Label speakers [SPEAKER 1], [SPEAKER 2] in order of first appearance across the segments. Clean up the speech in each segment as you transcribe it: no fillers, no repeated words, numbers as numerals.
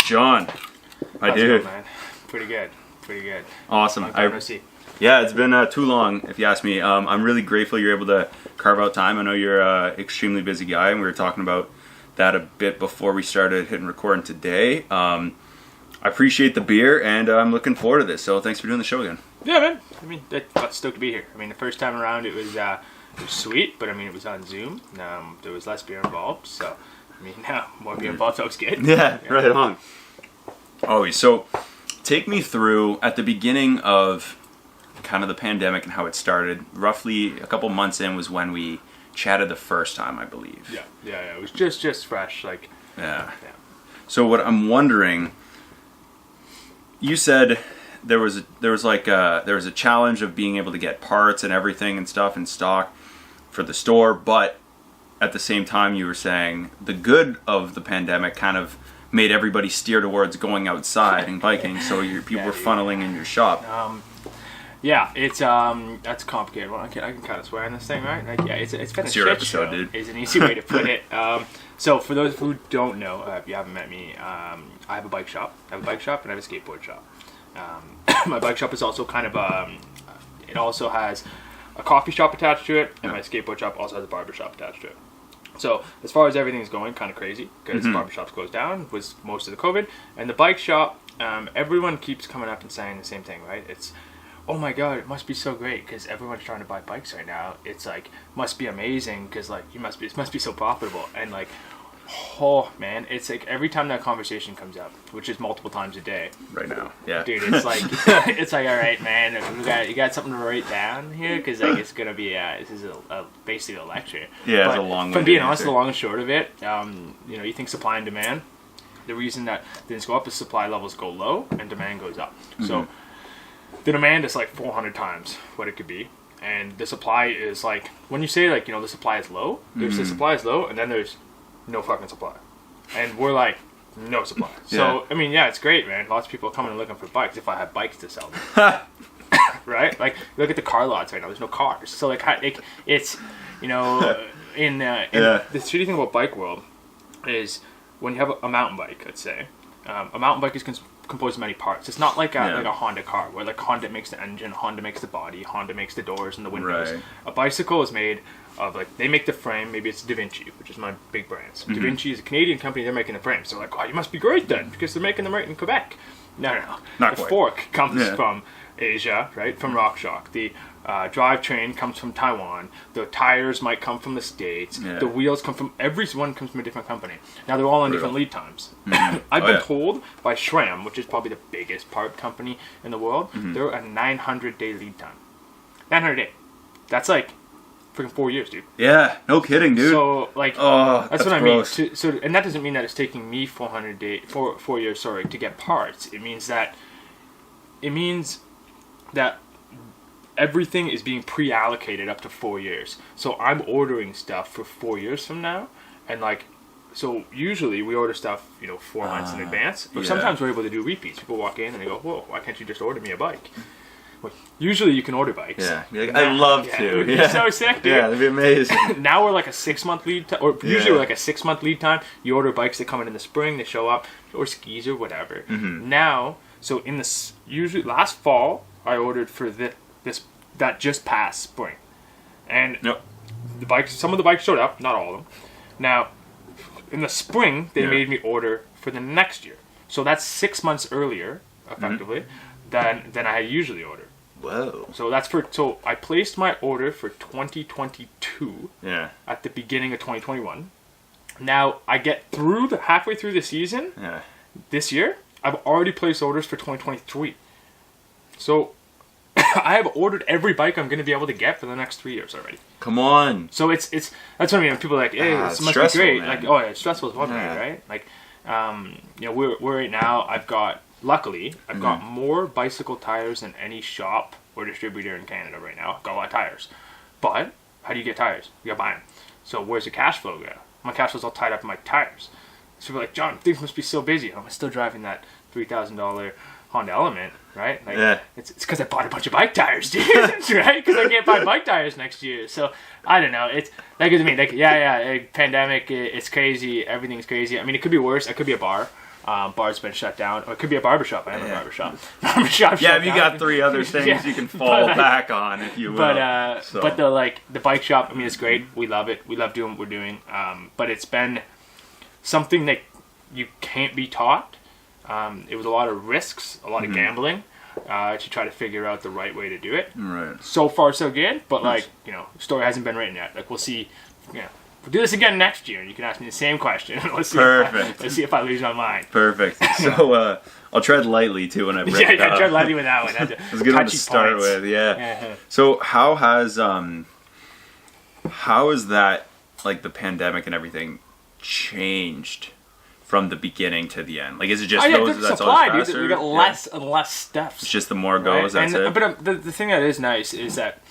[SPEAKER 1] John, I
[SPEAKER 2] How's it
[SPEAKER 1] do.
[SPEAKER 2] going, man? Pretty good.
[SPEAKER 1] Awesome.
[SPEAKER 2] Long time no see.
[SPEAKER 1] Yeah, it's been too long, if you ask me. I'm really grateful you're able to carve out time. I know you're an extremely busy guy, and we were talking about that a bit before we started hitting recording today. I appreciate the beer, and I'm looking forward to this. So thanks for doing the show again.
[SPEAKER 2] Yeah, man. I mean, I'm stoked to be here. I mean, the first time around it was sweet, but I mean, it was on Zoom. There was less beer involved, so I mean, now more beer involved, so it's good.
[SPEAKER 1] Yeah, right on. Always. So take me through at the beginning of kind of the pandemic and how it started. Roughly a couple months in was when we chatted the first time, I believe.
[SPEAKER 2] Yeah. It was just fresh, like.
[SPEAKER 1] Yeah. So what I'm wondering, you said there was a challenge of being able to get parts and everything and stuff in stock for the store, but at the same time you were saying the good of the pandemic kind of made everybody steer towards going outside and biking, so people were funneling in your shop.
[SPEAKER 2] Yeah, it's that's complicated. Well, I can kind of swear on this thing, right? Like, yeah, it's been a
[SPEAKER 1] your
[SPEAKER 2] shit
[SPEAKER 1] episode,
[SPEAKER 2] show,
[SPEAKER 1] dude.
[SPEAKER 2] Is an easy way to put it. So for those who don't know, if you haven't met me, I have a bike shop. I have a bike shop and I have a skateboard shop. My bike shop is also kind of it also has a coffee shop attached to it, and my skateboard shop also has a barber shop attached to it. So as far as everything's going, kind of crazy because barber shops closed down was most of the COVID, and the bike shop, everyone keeps coming up and saying the same thing, right? It's, oh my god, it must be so great because everyone's trying to buy bikes right now. It's like, must be amazing because like it must be so profitable. And like, oh man, it's like every time that conversation comes up, which is multiple times a day
[SPEAKER 1] Right now, yeah.
[SPEAKER 2] dude, it's like it's like, all right, man, you got something to write down here because like it's gonna be this is basically a lecture.
[SPEAKER 1] Yeah,
[SPEAKER 2] but
[SPEAKER 1] it's a long.
[SPEAKER 2] From being honest, the long and short of it, you think supply and demand. The reason that things go up is supply levels go low and demand goes up. So the demand is like 400 times what it could be, and the supply is like, when you say like, the supply is low, there's the supply is low, and then there's no fucking supply, and we're like, no supply. So I mean, yeah, it's great, man. Lots of people are coming and looking for bikes if I have bikes to sell them. Right? Like, look at the car lots right now. There's no cars. So like it's in the shitty thing about bike world is when you have a mountain bike, let's say, a mountain bike is composed of many parts. It's not like a Honda car where like Honda makes the engine, Honda makes the body, Honda makes the doors and the windows.
[SPEAKER 1] Right.
[SPEAKER 2] A bicycle is made of, like, they make the frame. Maybe it's Da Vinci, which is my big brand. Da Vinci is a Canadian company. They're making the frame. So like, oh, you must be great then because they're making them right in Quebec. No.
[SPEAKER 1] Not
[SPEAKER 2] the
[SPEAKER 1] quite.
[SPEAKER 2] fork comes from Asia, right? From RockShox. The drivetrain comes from Taiwan. The tires might come from the States.
[SPEAKER 1] Yeah.
[SPEAKER 2] The wheels come from, everyone comes from a different company. Now they're all on different lead times. I've been told by SRAM, which is probably the biggest part company in the world, they're a 900-day lead time. 900 day. That's like freaking 4 years, dude.
[SPEAKER 1] Yeah, no kidding, dude.
[SPEAKER 2] So like, that's what
[SPEAKER 1] gross.
[SPEAKER 2] I mean. So and that doesn't mean that it's taking me 4 years, to get parts. It means that everything is being pre-allocated up to 4 years. So I'm ordering stuff for 4 years from now, and like, so usually we order stuff 4 months in advance, but sometimes we're able to do repeats. People walk in and they go, whoa, why can't you just order me a bike? Well, usually you can order bikes.
[SPEAKER 1] Yeah, I'd love to.
[SPEAKER 2] It would be so sick, dude.
[SPEAKER 1] Yeah, that'd be amazing.
[SPEAKER 2] Now we're like a 6-month lead time, or usually we're like a 6-month lead time. You order bikes that come in the spring, they show up, or skis or whatever. Now, so in this, usually last fall, I ordered for this that just passed spring, and the bikes. Some of the bikes showed up, not all of them. Now, in the spring, they made me order for the next year, so that's 6 months earlier, effectively, than I usually order.
[SPEAKER 1] Whoa.
[SPEAKER 2] So so I placed my order for 2022 at the beginning of 2021. Now I get halfway through the season this year, I've already placed orders for 2023. So I have ordered every bike I'm going to be able to get for the next 3 years already.
[SPEAKER 1] Come on.
[SPEAKER 2] So it's that's what I mean. When people are like, hey, this must be great. Man. Like, oh yeah, it's stressful as well, right? Like, we're right now. Luckily, I've got more bicycle tires than any shop or distributor in Canada right now. I've got a lot of tires. But how do you get tires? You got to buy them. So where's the cash flow go? My cash flow's all tied up in my tires. So people are like, John, things must be so busy. I'm still driving that $3,000 Honda Element, right? Like, it's because I bought a bunch of bike tires, dude. Right? Because I can't buy bike tires next year. So I don't know. It's like, I mean, like, pandemic. It's crazy. Everything's crazy. I mean, it could be worse. I could be a bar. Bars been shut down, or it could be a barbershop. I am a barbershop. Barbershop.
[SPEAKER 1] Yeah, if you got 3 other things you can fall back on, if you will.
[SPEAKER 2] But the bike shop, I mean, it's great. We love it. We love doing what we're doing. But it's been something that you can't be taught. It was a lot of risks, a lot of gambling, to try to figure out the right way to do it.
[SPEAKER 1] Right.
[SPEAKER 2] So far, so good. But the story hasn't been written yet. Like, we'll see. We'll do this again next year, and you can ask me the same question. Let's see if I lose my mind.
[SPEAKER 1] Perfect. So I'll tread lightly too when I break it up.
[SPEAKER 2] Tread lightly with that one. That's
[SPEAKER 1] a good one to start with. Yeah. So how has that, like, the pandemic and everything changed from the beginning to the end? Like, is it just that's
[SPEAKER 2] supply,
[SPEAKER 1] always faster?
[SPEAKER 2] We got less and less stuff.
[SPEAKER 1] It's just the more goes. Right? That's it.
[SPEAKER 2] But the thing that is nice is that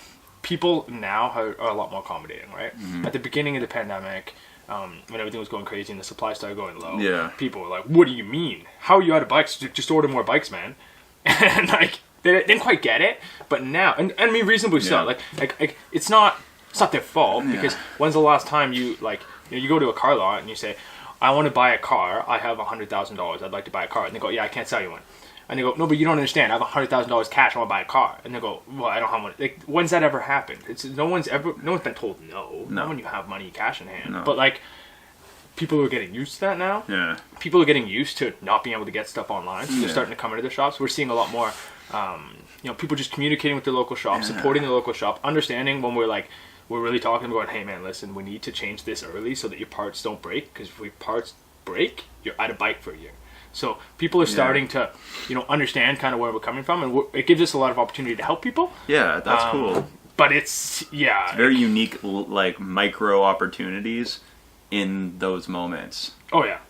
[SPEAKER 2] people now are a lot more accommodating, right? Mm-hmm. At the beginning of the pandemic, when everything was going crazy and the supply started going low, people were like, "What do you mean? How are you out of bikes? Just order more bikes, man." And like they didn't quite get it, but now, and I mean reasonably so. Like it's not their fault, because when's the last time you go to a car lot and you say, "I want to buy a car. I have $100,000. I'd like to buy a car," and they go, "Yeah, I can't sell you one." And they go, "No, but you don't understand. I have $100,000 cash. I want to buy a car." And they go, "Well, I don't have money." Like, when's that ever happened? No one's been told no. Not when you have money, cash in hand. No. But like, people are getting used to that now. Yeah. People are getting used to not being able to get stuff online. So they're starting to come into the shops. We're seeing a lot more, people just communicating with their local shop, supporting the local shop, understanding when we're really talking about, "Hey man, listen, we need to change this early so that your parts don't break, because if your parts break, you're out of bike for a year." So people are starting to, understand kind of where we're coming from, and it gives us a lot of opportunity to help people. Yeah,
[SPEAKER 1] that's cool.
[SPEAKER 2] But it's
[SPEAKER 1] very unique, like, micro opportunities in those moments.
[SPEAKER 2] Oh yeah,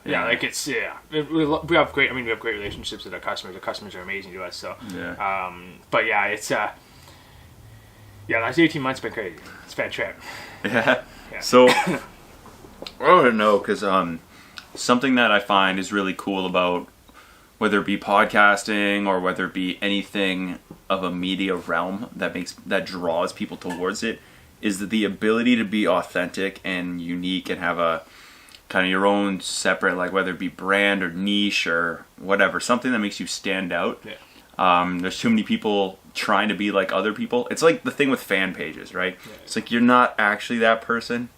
[SPEAKER 2] like it's we have great relationships with our customers. Our customers are amazing to us. So but yeah, it's last 18 months been crazy. It's been a trip.
[SPEAKER 1] Yeah. So I don't know, because something that I find is really cool about, whether it be podcasting or whether it be anything of a media realm that draws people towards it, is the ability to be authentic and unique and have a kind of your own separate, like, whether it be brand or niche or whatever, something that makes you stand out. There's too many people trying to be like other people. It's like the thing with fan pages, right? It's like you're not actually that person.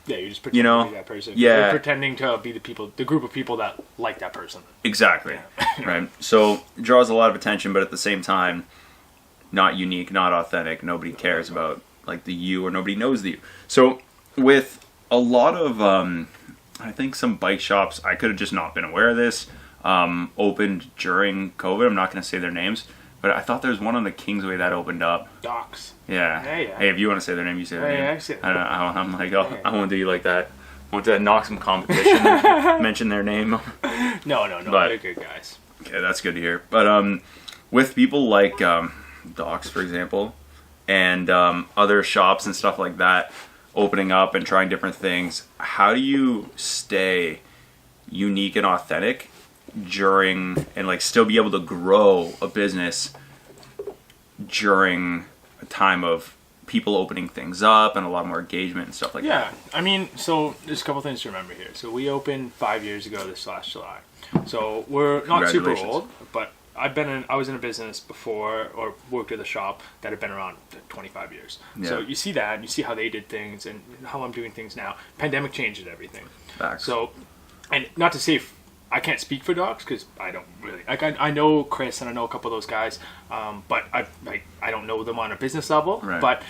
[SPEAKER 2] Yeah, you're just pretending to be that person. Yeah. You're pretending to be the group of people that like that person.
[SPEAKER 1] Exactly. Right. So it draws a lot of attention, but at the same time, not unique, not authentic. Nobody cares about, like, the you, or nobody knows the you. So with a lot of, I think some bike shops, I could have just not been aware of this, opened during COVID. I'm not going to say their names, but I thought there was one on the Kingsway that opened up.
[SPEAKER 2] Docs.
[SPEAKER 1] Yeah. Hey, if you want to say their name, you say their name. I don't know. I'm like, I won't do you like that. I want to knock some competition and mention their name.
[SPEAKER 2] No. But, they're good guys.
[SPEAKER 1] Okay, that's good to hear. But with people like Docs, for example, and other shops and stuff like that opening up and trying different things, how do you stay unique and authentic during, and like still be able to grow a business during a time of people opening things up and a lot more engagement and stuff like that?
[SPEAKER 2] Yeah, I mean, so there's a couple things to remember here. So we opened 5 years ago this last July. So we're not super old, but I was in a business before, or worked at a shop that had been around 25 years. Yeah. So you see that, and you see how they did things and how I'm doing things now. Pandemic changed everything. Facts. So, and not to say I can't speak for Docs, because I don't really. Like, I know Chris and I know a couple of those guys, but I don't know them on a business level. Right. But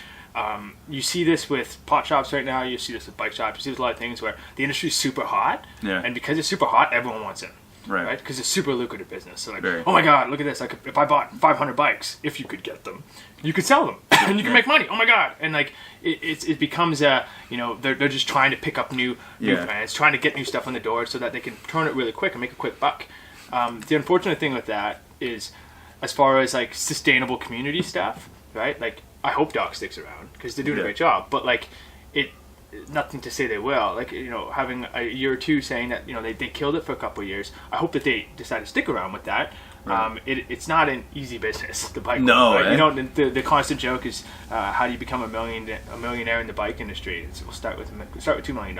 [SPEAKER 2] you see this with pot shops right now. You see this with bike shops. You see this with a lot of things where the industry is super hot, and because it's super hot, everyone wants it. Right, because it's super lucrative business. So like, oh my God, look at this! Like, if I bought 500 bikes, if you could get them, you could sell them, and you can make money. Oh my God! And like, it becomes they're just trying to pick up new fans, trying to get new stuff on the door so that they can turn it really quick and make a quick buck. The unfortunate thing with that is, as far as like sustainable community stuff, right? Like, I hope Doc sticks around because they're doing a great job, but like, nothing to say they will. Like, having a year or two saying that they killed it for a couple of years. I hope that they decide to stick around with that. Right. It's not an easy business, the bike. No, right? The constant joke is how do you become a millionaire in the bike industry? We'll start with $2 million,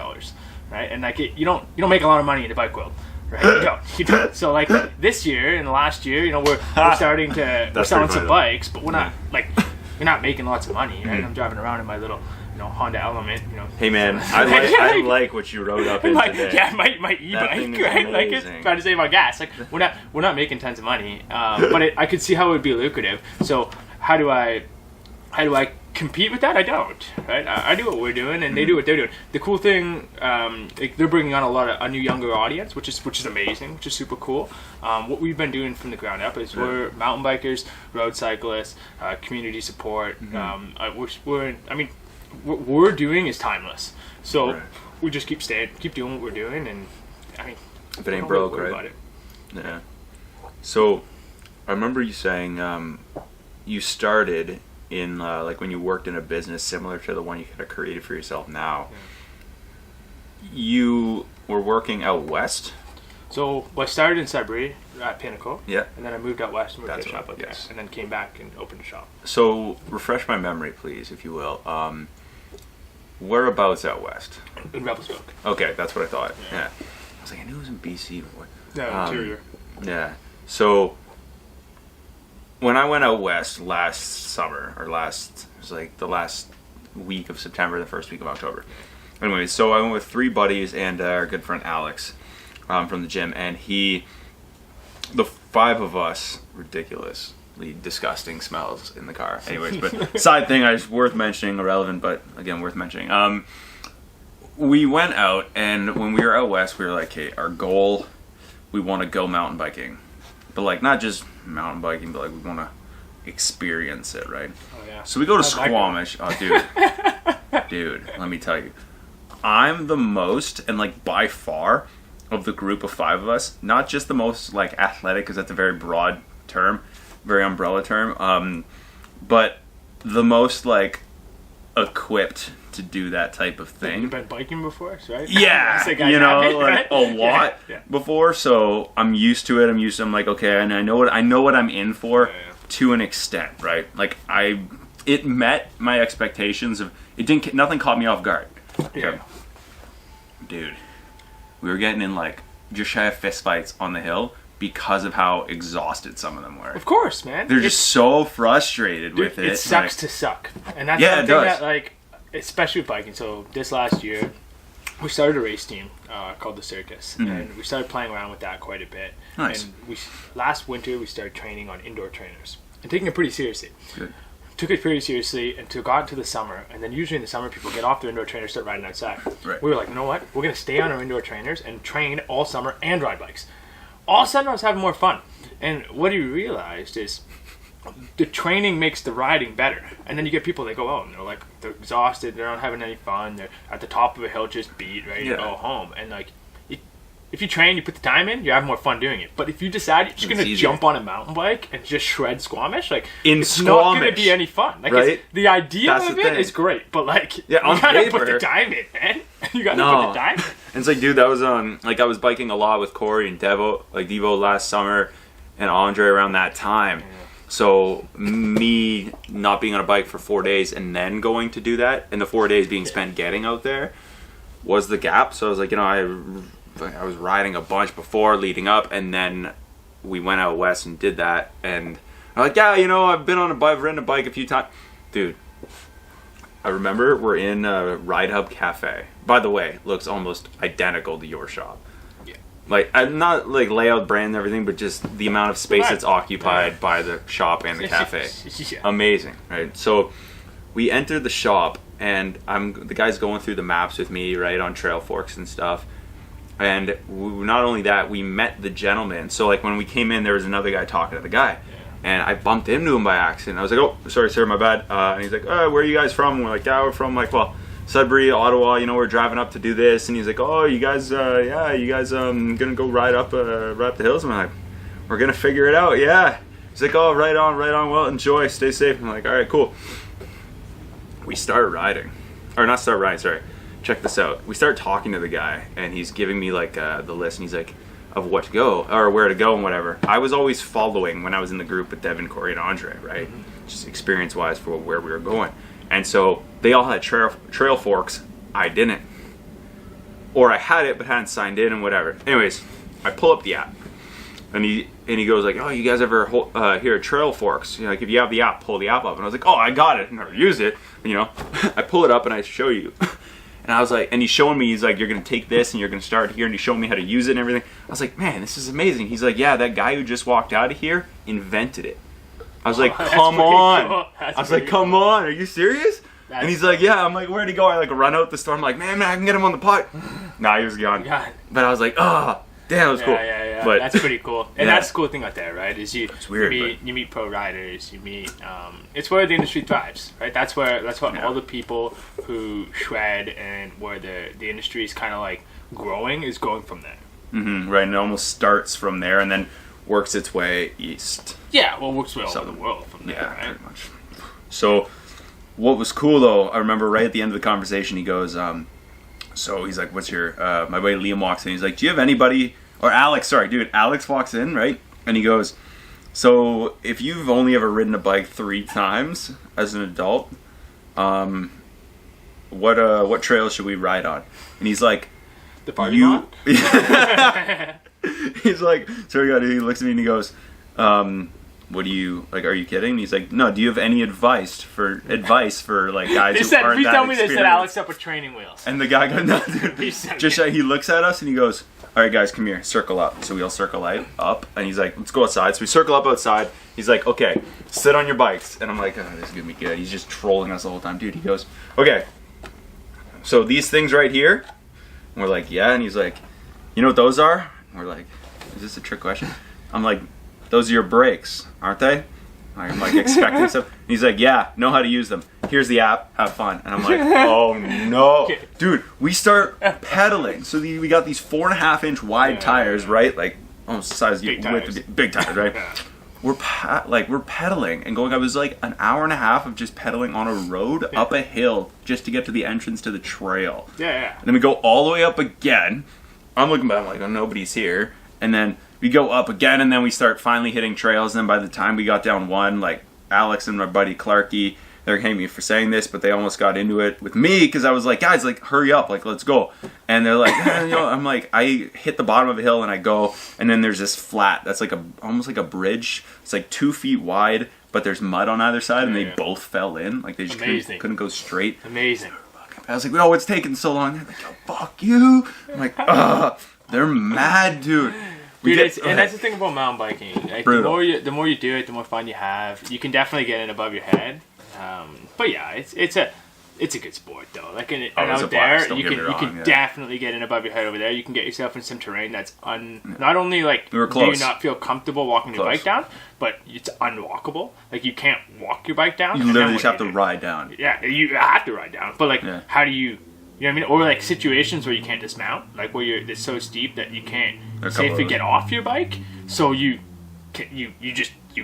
[SPEAKER 2] right? And like you don't make a lot of money in the bike world. right? You don't. So like this year and last year, you know, we're starting to we're selling some bikes, but we're not like we're not making lots of money, right? I'm driving around in my little, you know, Honda Element, you know.
[SPEAKER 1] Hey man, I like what you wrote up in today.
[SPEAKER 2] Yeah, my e-bike, right? Like it's trying to save on gas. Like we're not making tons of money, but I could see how it would be lucrative. So how do I compete with that? I don't, right? I do what we're doing, and they do what they're doing. The cool thing, like they're bringing on a new younger audience, which is amazing, which is super cool. What we've been doing from the ground up is we're mountain bikers, road cyclists, community support. What we're doing is timeless. So we just keep doing what we're doing, and I mean,
[SPEAKER 1] if it ain't broke, right? About it. Yeah. So I remember you saying you started in like when you worked in a business similar to the one you kind of created for yourself now. You were working out west.
[SPEAKER 2] So I started in Sudbury at Pinnacle.
[SPEAKER 1] Yeah.
[SPEAKER 2] And then I moved out west and worked at a shop out there, and then came back and opened a shop.
[SPEAKER 1] So refresh my memory, please, if you will. Whereabouts out west?
[SPEAKER 2] In Revelstoke.
[SPEAKER 1] Okay, that's what I thought. Yeah. I was like, I knew it was in BC before.
[SPEAKER 2] Yeah, interior.
[SPEAKER 1] Yeah. So when I went out west last summer, it was like the last week of September, the first week of October. Anyway, so I went with 3 buddies and our good friend Alex from the gym, and the 5 of us, ridiculously disgusting smells in the car. Anyways, but side thing, worth mentioning, irrelevant, but again, worth mentioning. We went out, and when we were out west, we were like, hey, our goal, we want to go mountain biking. But like, not just mountain biking, but like we want to experience it, right?
[SPEAKER 2] Oh yeah.
[SPEAKER 1] So we go to Squamish. Oh, dude, let me tell you, I'm the most, and like by far, of the group of 5 of us, not just the most like athletic, because that's a very broad term, very umbrella term, but the most like equipped to do that type of thing.
[SPEAKER 2] You've been biking before, right?
[SPEAKER 1] Yeah, you know, like a lot before. So I'm used to it. I'm like, okay, and I know what I'm in for to an extent, right? Like it met my expectations of it. Nothing caught me off guard.
[SPEAKER 2] Yeah.
[SPEAKER 1] Okay. Dude, we were getting in like just shy of fist fights on the hill because of how exhausted some of them were.
[SPEAKER 2] Of course, man.
[SPEAKER 1] They're just so frustrated with it.
[SPEAKER 2] It sucks to suck, and that's something that like. Especially with biking. So this last year, we started a race team called the Circus, and we started playing around with that quite a bit.
[SPEAKER 1] Nice.
[SPEAKER 2] And last winter we started training on indoor trainers and taking it pretty seriously.
[SPEAKER 1] Good.
[SPEAKER 2] Took it pretty seriously until got into the summer, and then usually in the summer people get off their indoor trainers, start riding outside.
[SPEAKER 1] Right.
[SPEAKER 2] We were like, you know what? We're gonna stay on our indoor trainers and train all summer and ride bikes. All of a sudden I was having more fun, and what we realized is the training makes the riding better. And then you get people that go out and they're exhausted, they're not having any fun, they're at the top of a hill just beat, ready to go home. And like if you train, you put the time in, you have more fun doing it. But if you decide you're just going to jump on a mountain bike and just shred Squamish, like it's not going to be any fun. Like
[SPEAKER 1] right?
[SPEAKER 2] The idea of it is great, but like you gotta put the time in, man. You gotta put the time in.
[SPEAKER 1] And it's like, dude, that was like I was biking a lot with Corey and Devo last summer, and Andre around that time. Yeah. So me not being on a bike for 4 days and then going to do that, and the 4 days being spent getting out there, was the gap. So I was like, you know, I was riding a bunch before leading up, and then we went out west and did that, and I'm like, yeah, you know, I've ridden a bike a few times. Dude, I remember we're in a Ride Hub Cafe. By the way, looks almost identical to your shop. Like, I'm not like layout, brand, and everything, but just the amount of space that's occupied by the shop and the cafe. Amazing, right? So we entered the shop, and the guy's going through the maps with me, right, on trail forks and stuff. And not only that, we met the gentleman. So like when we came in, there was another guy talking to the guy, and I bumped into him by accident. I was like, "Oh, sorry, sir, my bad." And he's like, "Where are you guys from?" And we're like, "Yeah, we're from Sudbury, Ottawa, you know, we're driving up to do this." And he's like, "Oh, you guys gonna go ride up the hills?" And I'm like, "We're gonna figure it out, yeah." He's like, "Oh, right on, well, enjoy, stay safe." I'm like, "All right, cool." We start riding, or not start riding, sorry. Check this out. We start talking to the guy, and he's giving me like the list, and he's like, of what to go, or where to go and whatever. I was always following when I was in the group with Devin, Corey, and Andre, right? Just experience-wise for where we were going. And so they all had trail forks. I didn't. Or I had it, but hadn't signed in and whatever. Anyways, I pull up the app, and he goes like, oh, you guys ever hear of Trail Forks? You know, like if you have the app, pull the app up. And I was like, oh, I got it. I never used it. You know, I pull it up and I show you. And I was like, and he's showing me, he's like, you're going to take this and you're going to start here. And he's showing me how to use it and everything. I was like, man, this is amazing. He's like, yeah, that guy who just walked out of here invented it. I was like, come on.
[SPEAKER 2] Cool.
[SPEAKER 1] I was like, come on. Are you serious? And he's like, yeah. I'm like, where'd he go? I like run out the store. I'm like, man, I can get him on the pot. Nah, he was gone.
[SPEAKER 2] God.
[SPEAKER 1] But I was like, oh, damn, that was cool.
[SPEAKER 2] Yeah.
[SPEAKER 1] But
[SPEAKER 2] that's pretty cool. And that's the cool thing out there, right? Is
[SPEAKER 1] it's weird,
[SPEAKER 2] you meet pro riders, you meet it's where the industry thrives, right? That's what all the people who shred and where the industry is kind of like growing is going from there.
[SPEAKER 1] Mm-hmm, right, and it almost starts from there and then works its way east.
[SPEAKER 2] Yeah, well, works way all over the world from there, right?
[SPEAKER 1] Pretty much. So, what was cool though, I remember right at the end of the conversation, he goes, so he's like, what's your, my buddy Liam walks in, he's like, do you have anybody, or Alex walks in, right? And he goes, so if you've only ever ridden a bike 3 times as an adult, what trails should we ride on? And he's like,
[SPEAKER 2] the party block?
[SPEAKER 1] He's like, so he looks at me and he goes, what do you, like, are you kidding? And he's like, no, do you have any advice for like guys who aren't that
[SPEAKER 2] tell me they
[SPEAKER 1] experienced?
[SPEAKER 2] said Alex up with training wheels.
[SPEAKER 1] And the guy goes, no, dude. He looks at us and he goes, all right, guys, come here, circle up. So we all circle up, and he's like, let's go outside. So we circle up outside. He's like, okay, sit on your bikes. And I'm like, oh, this is gonna be good. He's just trolling us the whole time, dude. He goes, okay, so these things right here. And we're like, yeah. And he's like, you know what those are? And we're like, is this a trick question? I'm like, those are your brakes, aren't they? I'm like expecting stuff. And he's like, yeah, know how to use them. Here's the app, have fun. And I'm like, oh no. Dude, we start pedaling. So we got these 4.5-inch wide tires, right? Like almost the size
[SPEAKER 2] big tires.
[SPEAKER 1] Big tires, right? We're pedaling and going. I was like an hour and a half of just pedaling on a road up a hill just to get to the entrance to the trail.
[SPEAKER 2] Yeah.
[SPEAKER 1] And then we go all the way up again. I'm looking back, I'm like, oh, nobody's here. And then we go up again, and then we start finally hitting trails. And then by the time we got down one, like Alex and my buddy Clarky, they're hating me for saying this, but they almost got into it with me because I was like, guys, like, hurry up, like, let's go. And they're like, I'm like, I hit the bottom of a hill and I go, and then there's this flat that's like almost like a bridge. It's like 2 feet wide, but there's mud on either side, and they both fell in. Like they just couldn't go straight.
[SPEAKER 2] Amazing.
[SPEAKER 1] I was like, no, it's taking so long. They're like, oh, fuck you. I'm like, they're mad, dude.
[SPEAKER 2] And that's the thing about mountain biking. Like, the more you do it, the more fun you have. You can definitely get in above your head. But yeah, it's a good sport though. Like out there, you can definitely get in above your head over there. You can get yourself in some terrain that's not only like do you not feel comfortable walking your bike down, but it's unwalkable. Like you can't walk your bike down.
[SPEAKER 1] You literally just have to ride down.
[SPEAKER 2] Yeah, you have to ride down. But like, how do you? You know what I mean? Or like situations where you can't dismount, like where it's so steep that you can't safely get off your bike. So you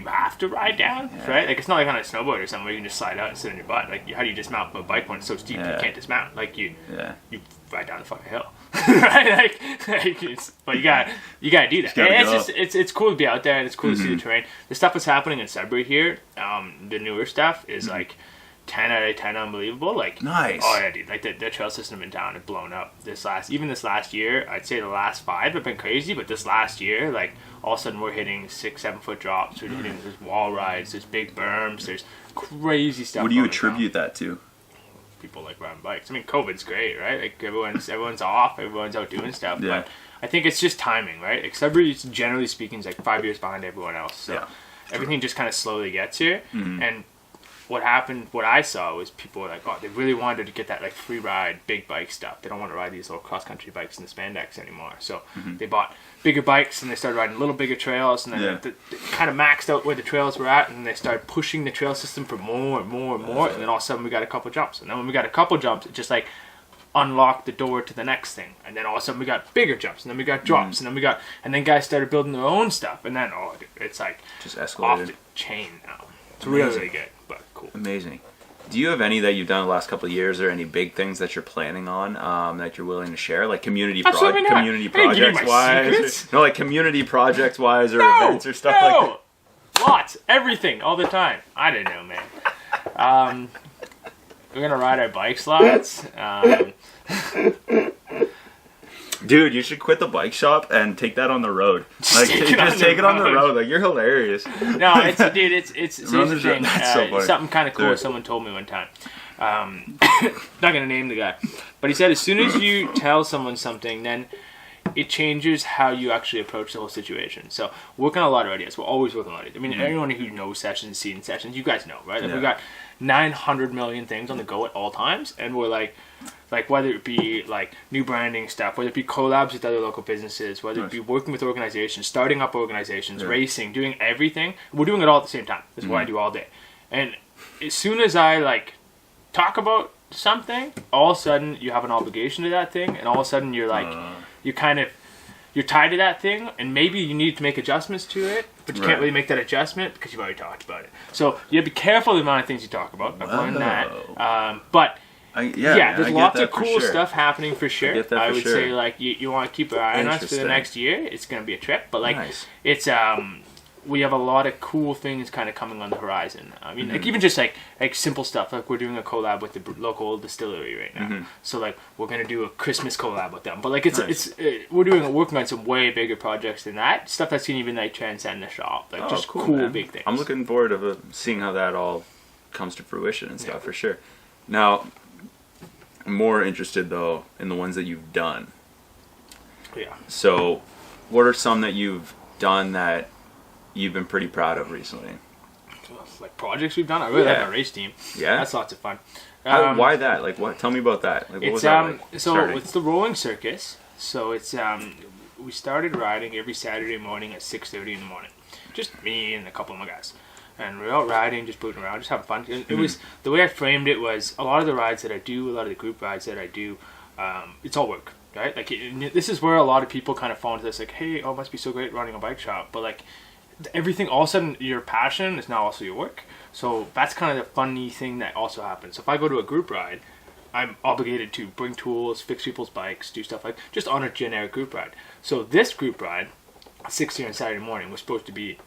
[SPEAKER 2] have to ride down, right? Like it's not like on a snowboard or something where you can just slide out and sit on your butt. Like how do you dismount from a bike when it's so steep you can't dismount? Like you ride down the fucking hill, right? But you gotta do that. And it's cool to be out there and it's cool to see the terrain. The stuff that's happening in Sudbury here, the newer stuff is like 10 out of 10 unbelievable. Like
[SPEAKER 1] nice.
[SPEAKER 2] Oh yeah, dude. Like the trail system in town has blown up this last year. I'd say the last 5 have been crazy, but this last year, like all of a sudden we're hitting 6-7 foot drops. We're hitting there's wall rides, there's big berms, there's crazy stuff.
[SPEAKER 1] What do you attribute that to?
[SPEAKER 2] People like riding bikes. I mean, COVID's great, right? Like everyone's off, everyone's out doing stuff. Yeah. But I think it's just timing, right? Like Sudbury, generally speaking, is like 5 years behind everyone else. So everything just kind of slowly gets here. And what I saw was people were like, oh, they really wanted to get that like free ride, big bike stuff. They don't want to ride these little cross country bikes in the spandex anymore. So they bought bigger bikes and they started riding little bigger trails, and then they kind of maxed out where the trails were at, and they started pushing the trail system for more and more and more. And then all of a sudden we got a couple jumps, and then when we got a couple jumps, it just like unlocked the door to the next thing. And then all of a sudden we got bigger jumps, and then we got drops, and then guys started building their own stuff, and then it's like just escalated off the chain now. It's really good. Cool.
[SPEAKER 1] Amazing. Do you have any that you've done the last couple of years, or any big things that you're planning on that you're willing to share, like community projects wise? No, like community projects wise, or events or stuff like that.
[SPEAKER 2] Lots, everything, all the time. I don't know, man. We're gonna ride our bikes lots.
[SPEAKER 1] Dude, you should quit the bike shop and take that on the road. Like,
[SPEAKER 2] take
[SPEAKER 1] it on the road. Like, you're hilarious.
[SPEAKER 2] No, it's so here's the thing.
[SPEAKER 1] That's so funny.
[SPEAKER 2] Something kind of cool.
[SPEAKER 1] Dude.
[SPEAKER 2] Someone told me one time. Not gonna name the guy, but he said as soon as you tell someone something, then it changes how you actually approach the whole situation. So working on a lot of ideas. We're always working on ideas. I mean, anyone who knows sessions, seen sessions, you guys know, right? Like, we got 900 million things on the go at all times, and we're like whether it be like new branding stuff, whether it be collabs with other local businesses, whether it be working with organizations, starting up organizations, racing, doing everything. We're doing it all at the same time. That's what I do all day. And as soon as I like talk about something, all of a sudden you have an obligation to that thing, and all of a sudden you're like you're tied to that thing, and maybe you need to make adjustments to it, but you can't really make that adjustment because you've already talked about it. So you have to be careful of the amount of things you talk about. I've learned that. But there's lots of cool stuff happening for sure. I would say like you want to keep an eye on us for the next year. It's going to be a trip, but like it's we have a lot of cool things kind of coming on the horizon. I mean, like even just like simple stuff. Like we're doing a collab with the local distillery right now. So like we're gonna do a Christmas collab with them. But like we're working on some way bigger projects than that. Stuff that's gonna even like transcend the shop. Like just cool big things.
[SPEAKER 1] I'm looking forward to seeing how that all comes to fruition and stuff for sure. Now, I'm more interested though in the ones that you've done.
[SPEAKER 2] Yeah.
[SPEAKER 1] So, what are some that you've done that you've been pretty proud of recently?
[SPEAKER 2] Like projects we've done. I really like our race team.
[SPEAKER 1] Yeah,
[SPEAKER 2] that's lots of fun.
[SPEAKER 1] Why that? Like, what? Tell me about that. Like, what was that like?
[SPEAKER 2] So it's the rolling circus. So it's we started riding every Saturday morning at 6:30 in the morning. Just me and a couple of my guys, and we're out riding, just booting around, just having fun. And it was the way I framed it was a lot of the rides that I do, a lot of the group rides that I do, it's all work, right? Like this is where a lot of people kind of fall into this, like, hey, it must be so great running a bike shop, but like everything, all of a sudden your passion is now also your work. So that's kind of the funny thing that also happens. So if I go to a group ride, I'm obligated to bring tools, fix people's bikes, do stuff like just on a generic group ride. So this group ride, 6 here on Saturday morning, was supposed to be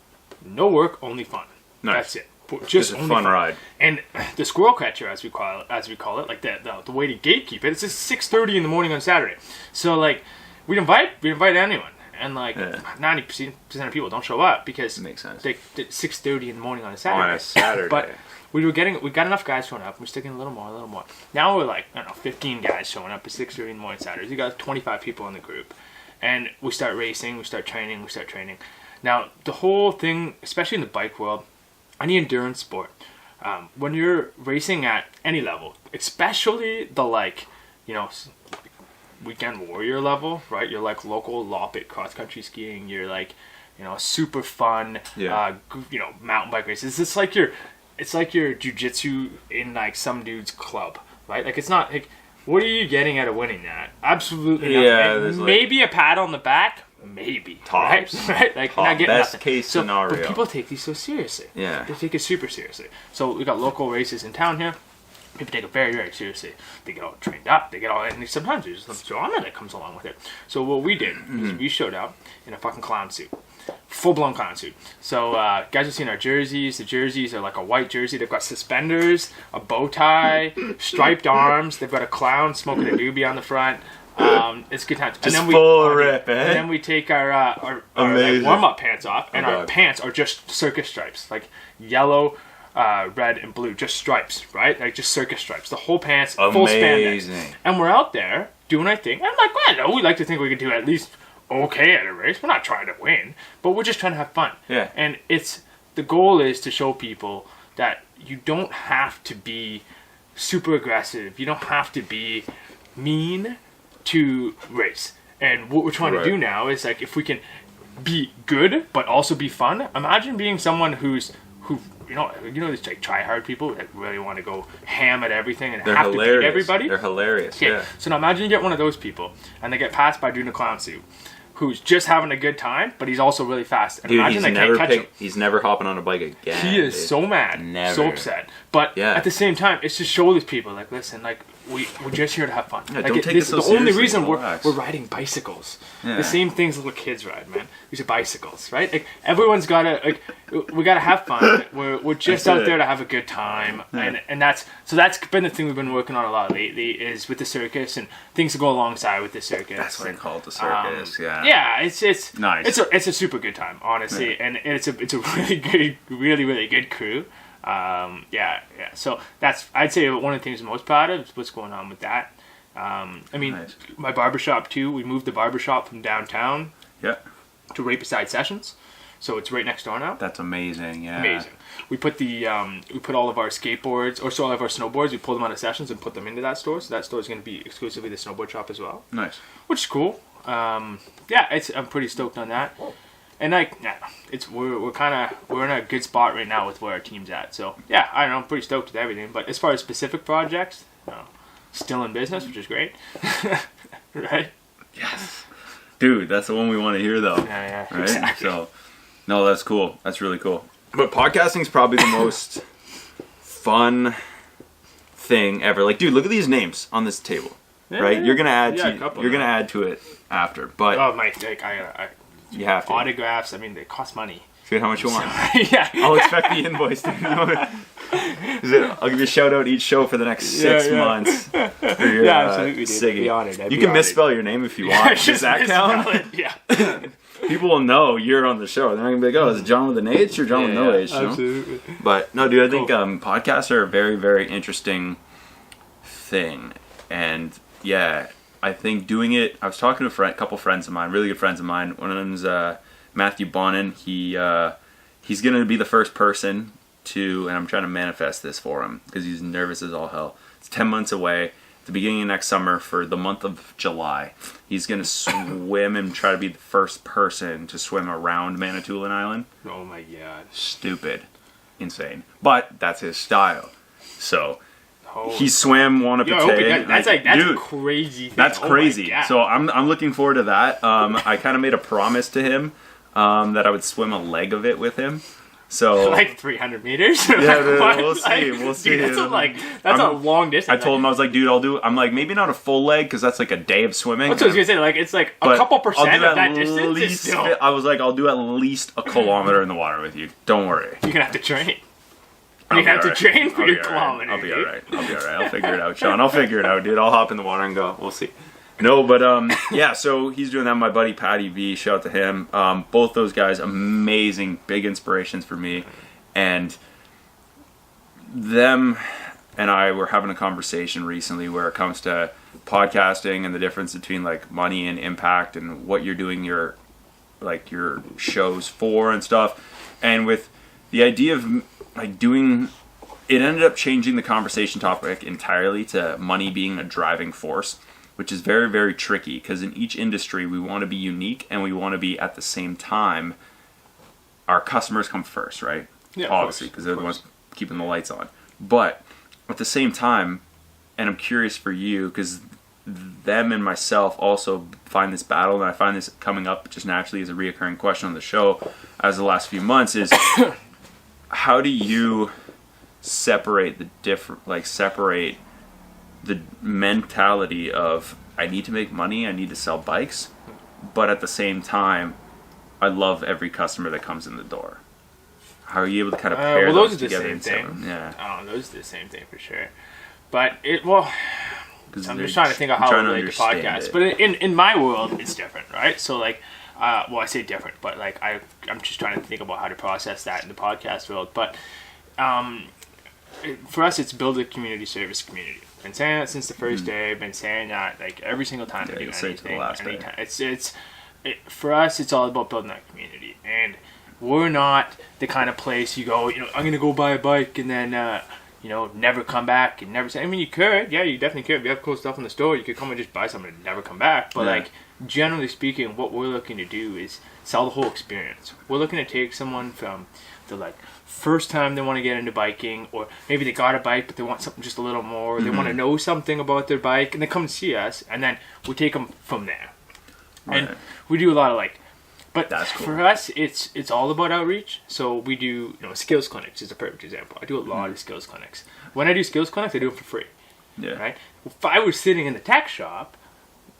[SPEAKER 2] no work, only fun.
[SPEAKER 1] Nice.
[SPEAKER 2] That's it. Just
[SPEAKER 1] a fun ride.
[SPEAKER 2] And the squirrel catcher, as we call it, like the way to gatekeep it, it's just 6:30 in the morning on Saturday. So like we invite anyone. And like 90% of people don't show up because
[SPEAKER 1] makes sense.
[SPEAKER 2] They did 6:30 in the morning on a Saturday.
[SPEAKER 1] On a Saturday.
[SPEAKER 2] But we got enough guys showing up. We're sticking a little more. Now we're like, I don't know, 15 guys showing up at 6:30 in the morning Saturdays. We got 25 people in the group, and we start racing. We start training. Now the whole thing, especially in the bike world, any endurance sport, when you're racing at any level, especially the weekend warrior level, right? You're like local Loppet cross country skiing. You're like, super fun, mountain bike races. It's like your jujitsu in like some dude's club, right? Like it's not like, what are you getting out of winning that? Absolutely nothing.
[SPEAKER 1] Yeah,
[SPEAKER 2] maybe a pat on the back, maybe.
[SPEAKER 1] Tops.
[SPEAKER 2] Right? Like not getting
[SPEAKER 1] best
[SPEAKER 2] nothing.
[SPEAKER 1] case scenario.
[SPEAKER 2] But people take these so seriously.
[SPEAKER 1] Yeah.
[SPEAKER 2] They take it super seriously. So we got local races in town here. People take it very, very seriously. They get all trained up. And sometimes there's some drama that comes along with it. So what we did is we showed up in a fucking clown suit. Full-blown clown suit. So guys have seen our jerseys. The jerseys are like a white jersey. They've got suspenders, a bow tie, striped arms. They've got a clown smoking a doobie on the front. It's good times.
[SPEAKER 1] Just full rip, eh?
[SPEAKER 2] And then we take our like, warm-up pants off, and our pants are just circus stripes, like yellow, red, and blue, just stripes, right? Like just circus stripes. The whole pants, full spandex. And we're out there doing our thing. And I'm like, well, no, we like to think we can do at least okay at a race. We're not trying to win, but we're just trying to have fun.
[SPEAKER 1] Yeah.
[SPEAKER 2] And the goal is to show people that you don't have to be super aggressive. You don't have to be mean to race. And what we're trying to do now is like, if we can be good but also be fun. Imagine being someone who these like try hard people that really want to go ham at everything and have to beat everybody.
[SPEAKER 1] They're hilarious.
[SPEAKER 2] Okay. Yeah. So now imagine you get one of those people and they get passed by doing a clown suit, who's just having a good time, but he's also really fast. And
[SPEAKER 1] dude,
[SPEAKER 2] imagine they can't catch him.
[SPEAKER 1] He's never hopping on a bike again.
[SPEAKER 2] He is so mad, so upset. But at the same time, it's to show these people, like, listen, like, we're just here to have fun.
[SPEAKER 1] Yeah, don't take it so
[SPEAKER 2] the only
[SPEAKER 1] seriously,
[SPEAKER 2] reason
[SPEAKER 1] relax.
[SPEAKER 2] we're riding bicycles,
[SPEAKER 1] Yeah.
[SPEAKER 2] the same things little kids ride, man. These are bicycles, right? Like everyone's gotta we gotta have fun. We're just out there to have a good time, and that's been the thing we've been working on a lot lately is with the circus and things to go alongside with the circus.
[SPEAKER 1] That's what I call it, the circus.
[SPEAKER 2] Yeah, it's
[SPEAKER 1] nice.
[SPEAKER 2] It's a super good time, honestly, and it's a really good crew. So I'd say one of the things I'm most proud of is what's going on with that. Nice. My barbershop too, we moved the barbershop from downtown to right beside Sessions. So it's right next door now.
[SPEAKER 1] That's amazing, yeah.
[SPEAKER 2] Amazing. We put all of our skateboards, or all of our snowboards, we pulled them out of Sessions and put them into that store. So that store is going to be exclusively the snowboard shop as well.
[SPEAKER 1] Nice.
[SPEAKER 2] Which is cool. I'm pretty stoked on that. And we're in a good spot right now with where our team's at. So yeah, I don't know, I'm pretty stoked with everything. But as far as specific projects, still in business, which is great. Right?
[SPEAKER 1] Yes. Dude, that's the one we want to hear though.
[SPEAKER 2] Yeah,
[SPEAKER 1] right?
[SPEAKER 2] Exactly.
[SPEAKER 1] So, no, that's cool. That's really cool. But podcasting is probably the most fun thing ever. Like, dude, look at these names on this table. Right? You're gonna add to it after. But
[SPEAKER 2] you
[SPEAKER 1] have to.
[SPEAKER 2] Autographs, they cost money.
[SPEAKER 1] See how much you want.
[SPEAKER 2] Yeah.
[SPEAKER 1] I'll expect the invoice. I'll give you a shout out each show for the next 6 months. For your,
[SPEAKER 2] absolutely, dude.
[SPEAKER 1] Siggy.
[SPEAKER 2] I'd be honored.
[SPEAKER 1] You can misspell your name if you want. Does that count?
[SPEAKER 2] Yeah.
[SPEAKER 1] People will know you're on the show. They're not going to be like, oh, is it John with an H or John with no H?
[SPEAKER 2] Absolutely.
[SPEAKER 1] You know? But, no, dude, I think podcasts are a very, very interesting thing. And, yeah, I think doing it, I was talking to a couple friends of mine, really good friends of mine. One of them is Matthew Bonin. He's going to be the first person to, and I'm trying to manifest this for him because he's nervous as all hell. It's 10 months away. At the beginning of next summer, for the month of July, he's going to swim and try to be the first person to swim around Manitoulin Island.
[SPEAKER 2] Oh my god.
[SPEAKER 1] Stupid. Insane. But that's his style. So, he swam Wanapitei.
[SPEAKER 2] That's crazy.
[SPEAKER 1] That's crazy. So I'm looking forward to that. I kind of made a promise to him that I would swim a leg of it with him. So
[SPEAKER 2] like 300 meters.
[SPEAKER 1] Yeah, we'll see. We'll see.
[SPEAKER 2] Dude, that's a long distance.
[SPEAKER 1] I told him, I was like, dude, I'll do. I'm like, maybe not a full leg because that's like a day of swimming.
[SPEAKER 2] That's what I was gonna say. Like, it's like a couple percent of that distance.
[SPEAKER 1] I was like, I'll do at least a kilometer in the water with you. Don't worry.
[SPEAKER 2] You're gonna have to train. You have to train for your kilometer.
[SPEAKER 1] I'll be all right. I'll figure it out, Sean. I'll figure it out, dude. I'll hop in the water and go. We'll see. No, but yeah, so he's doing that. My buddy Patty V, shout out to him. Both those guys, amazing, big inspirations for me. And them and I were having a conversation recently where it comes to podcasting and the difference between like money and impact and what you're doing your shows for and stuff. And with the idea of like doing, it ended up changing the conversation topic entirely to money being a driving force, which is very, very tricky because in each industry we want to be unique and we want to be at the same time, our customers come first, right?
[SPEAKER 2] Yeah,
[SPEAKER 1] obviously, because they're the ones keeping the lights on. But at the same time, and I'm curious for you, because them and myself also find this battle, and I find this coming up just naturally as a reoccurring question on the show as the last few months, is how do you separate the mentality of I need to make money, I need to sell bikes, but at the same time, I love every customer that comes in the door. How are you able to kind of pair those together?
[SPEAKER 2] Those are the same thing.
[SPEAKER 1] Yeah.
[SPEAKER 2] Those are the same thing for sure. But I'm just trying to think of how I relate to podcasts. But in my world, it's different, right? So like, I say different, but like I'm just trying to think about how to process that in the podcast world. But for us, it's build a community service community. Been saying that since the first day. Been saying that like every single time I do anything. For us, it's all about building that community, and we're not the kind of place you go, I'm gonna go buy a bike and then never come back and never say. I mean, you could, yeah, you definitely could. If you have cool stuff in the store, you could come and just buy something and never come back. But like generally speaking, what we're looking to do is sell the whole experience. We're looking to take someone from the like first time they want to get into biking, or maybe they got a bike but they want something just a little more. They want to know something about their bike, and they come and see us, and then we take them from there. Right. And we do a lot of like. But that's cool. For us, it's all about outreach. So we do, skills clinics is a perfect example. I do a lot of skills clinics. When I do skills clinics, I do them for free.
[SPEAKER 1] Yeah.
[SPEAKER 2] Right? If I was sitting in the tech shop,